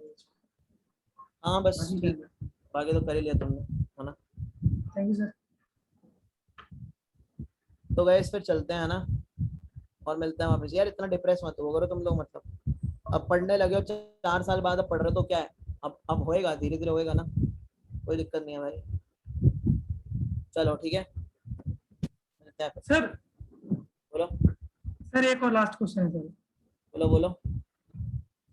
हाँ बस बाकी ठीक, बाकी तो कर ही लिया तुमने, है ना? Thank you sir. तो गाइस फिर चलते हैं, है ना? और मिलते हैं वापस। यार इतना डिप्रेस मत हो करो तुम लोग, मतलब अब पढ़ने लगे हो 4 साल बाद, अब पढ़ रहे हो तो क्या है, अब होएगा, धीरे धीरे होएगा ना, कोई दिक्कत नहीं है भाई। चलो ठीक है, मिलते हैं फिर। सर बोलो सर एक और लास्ट क्वेश्चन है सर। बोलो बोलो।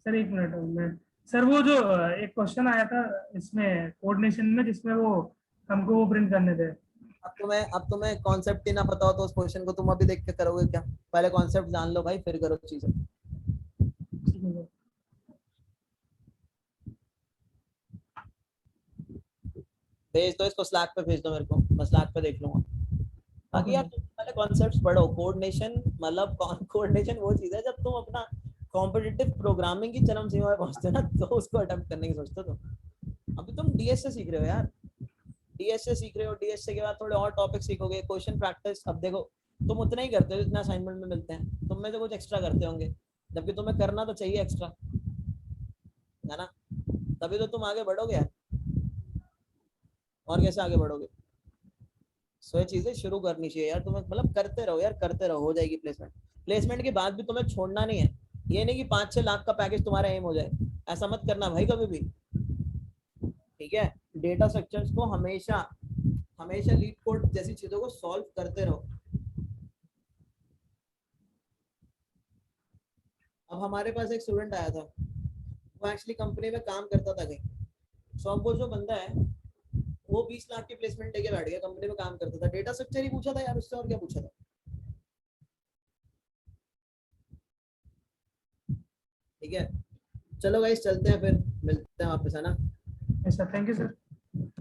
सर 1 मिनट सर वो जो एक क्वेश्चन आया था इसमें कोऑर्डिनेशन में, जिसमें वो हमको वो प्रिंट करने थे। अब तुम्हें कॉन्सेप्ट ही ना पता हो तो उस क्वेश्चन को तुम अभी देख के करोगे क्या? पहले कॉन्सेप्ट जान लो भाई, फिर करो चीजें। ठीक है सर। भेज दो इसको, स्लैक पे भेज दो मेरे को, मैं स्लैक पे देख लूंगा। बाकी ओके यार सर। तुम पहले कॉन्सेप्ट्स पढ़ो, कोऑर्डिनेशन मतलब कोऑर्डिनेशन वो चीज है जब तुम अपना कॉम्पिटिटिव प्रोग्रामिंग की चरम सीमा पे पहुंचते हो ना, तो उसको अटेम्प्ट करने की सोचते हो तुम। अभी तुम डीएस से सीख रहे हो यार, डीएस से सीख रहे हो, डीएस के बाद थोड़े और टॉपिक सीखोगे, क्वेश्चन प्रैक्टिस। अब देखो तुम उतना ही करते हो जितना असाइनमेंट में मिलते हैं, तुम में से कुछ एक्स्ट्रा करते होंगे, जबकि तुम्हें करना तो चाहिए एक्स्ट्रा, है ना? तभी तो तुम आगे बढ़ोगे यार, और कैसे आगे बढ़ोगे? सो ये चीजें शुरू करनी चाहिए यार तुम्हें, मतलब करते रहो यार, करते रहो, हो जाएगी प्लेसमेंट। प्लेसमेंट के बाद भी तुम्हें छोड़ना नहीं है, ये नहीं कि 5-6 लाख का पैकेज तुम्हारा एम हो जाए, ऐसा मत करना भाई कभी भी, ठीक है। डेटा स्ट्रक्चर्स को हमेशा हमेशा लीड कोड जैसी चीजों को सॉल्व करते रहो। अब हमारे पास एक स्टूडेंट आया था, वो एक्चुअली कंपनी में काम करता था कहीं, सो अब वो जो बंदा है वो 20 लाख की प्लेसमेंट लेके बैठ गया, कंपनी में काम करता था, डेटा स्ट्रक्चर ही पूछा था यार उससे, और क्या पूछा था, ठीक है। चलो गाइस चलते हैं, फिर मिलते हैं वापस, है ना। ऐसा, thank you sir.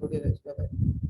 Okay guys, bye bye.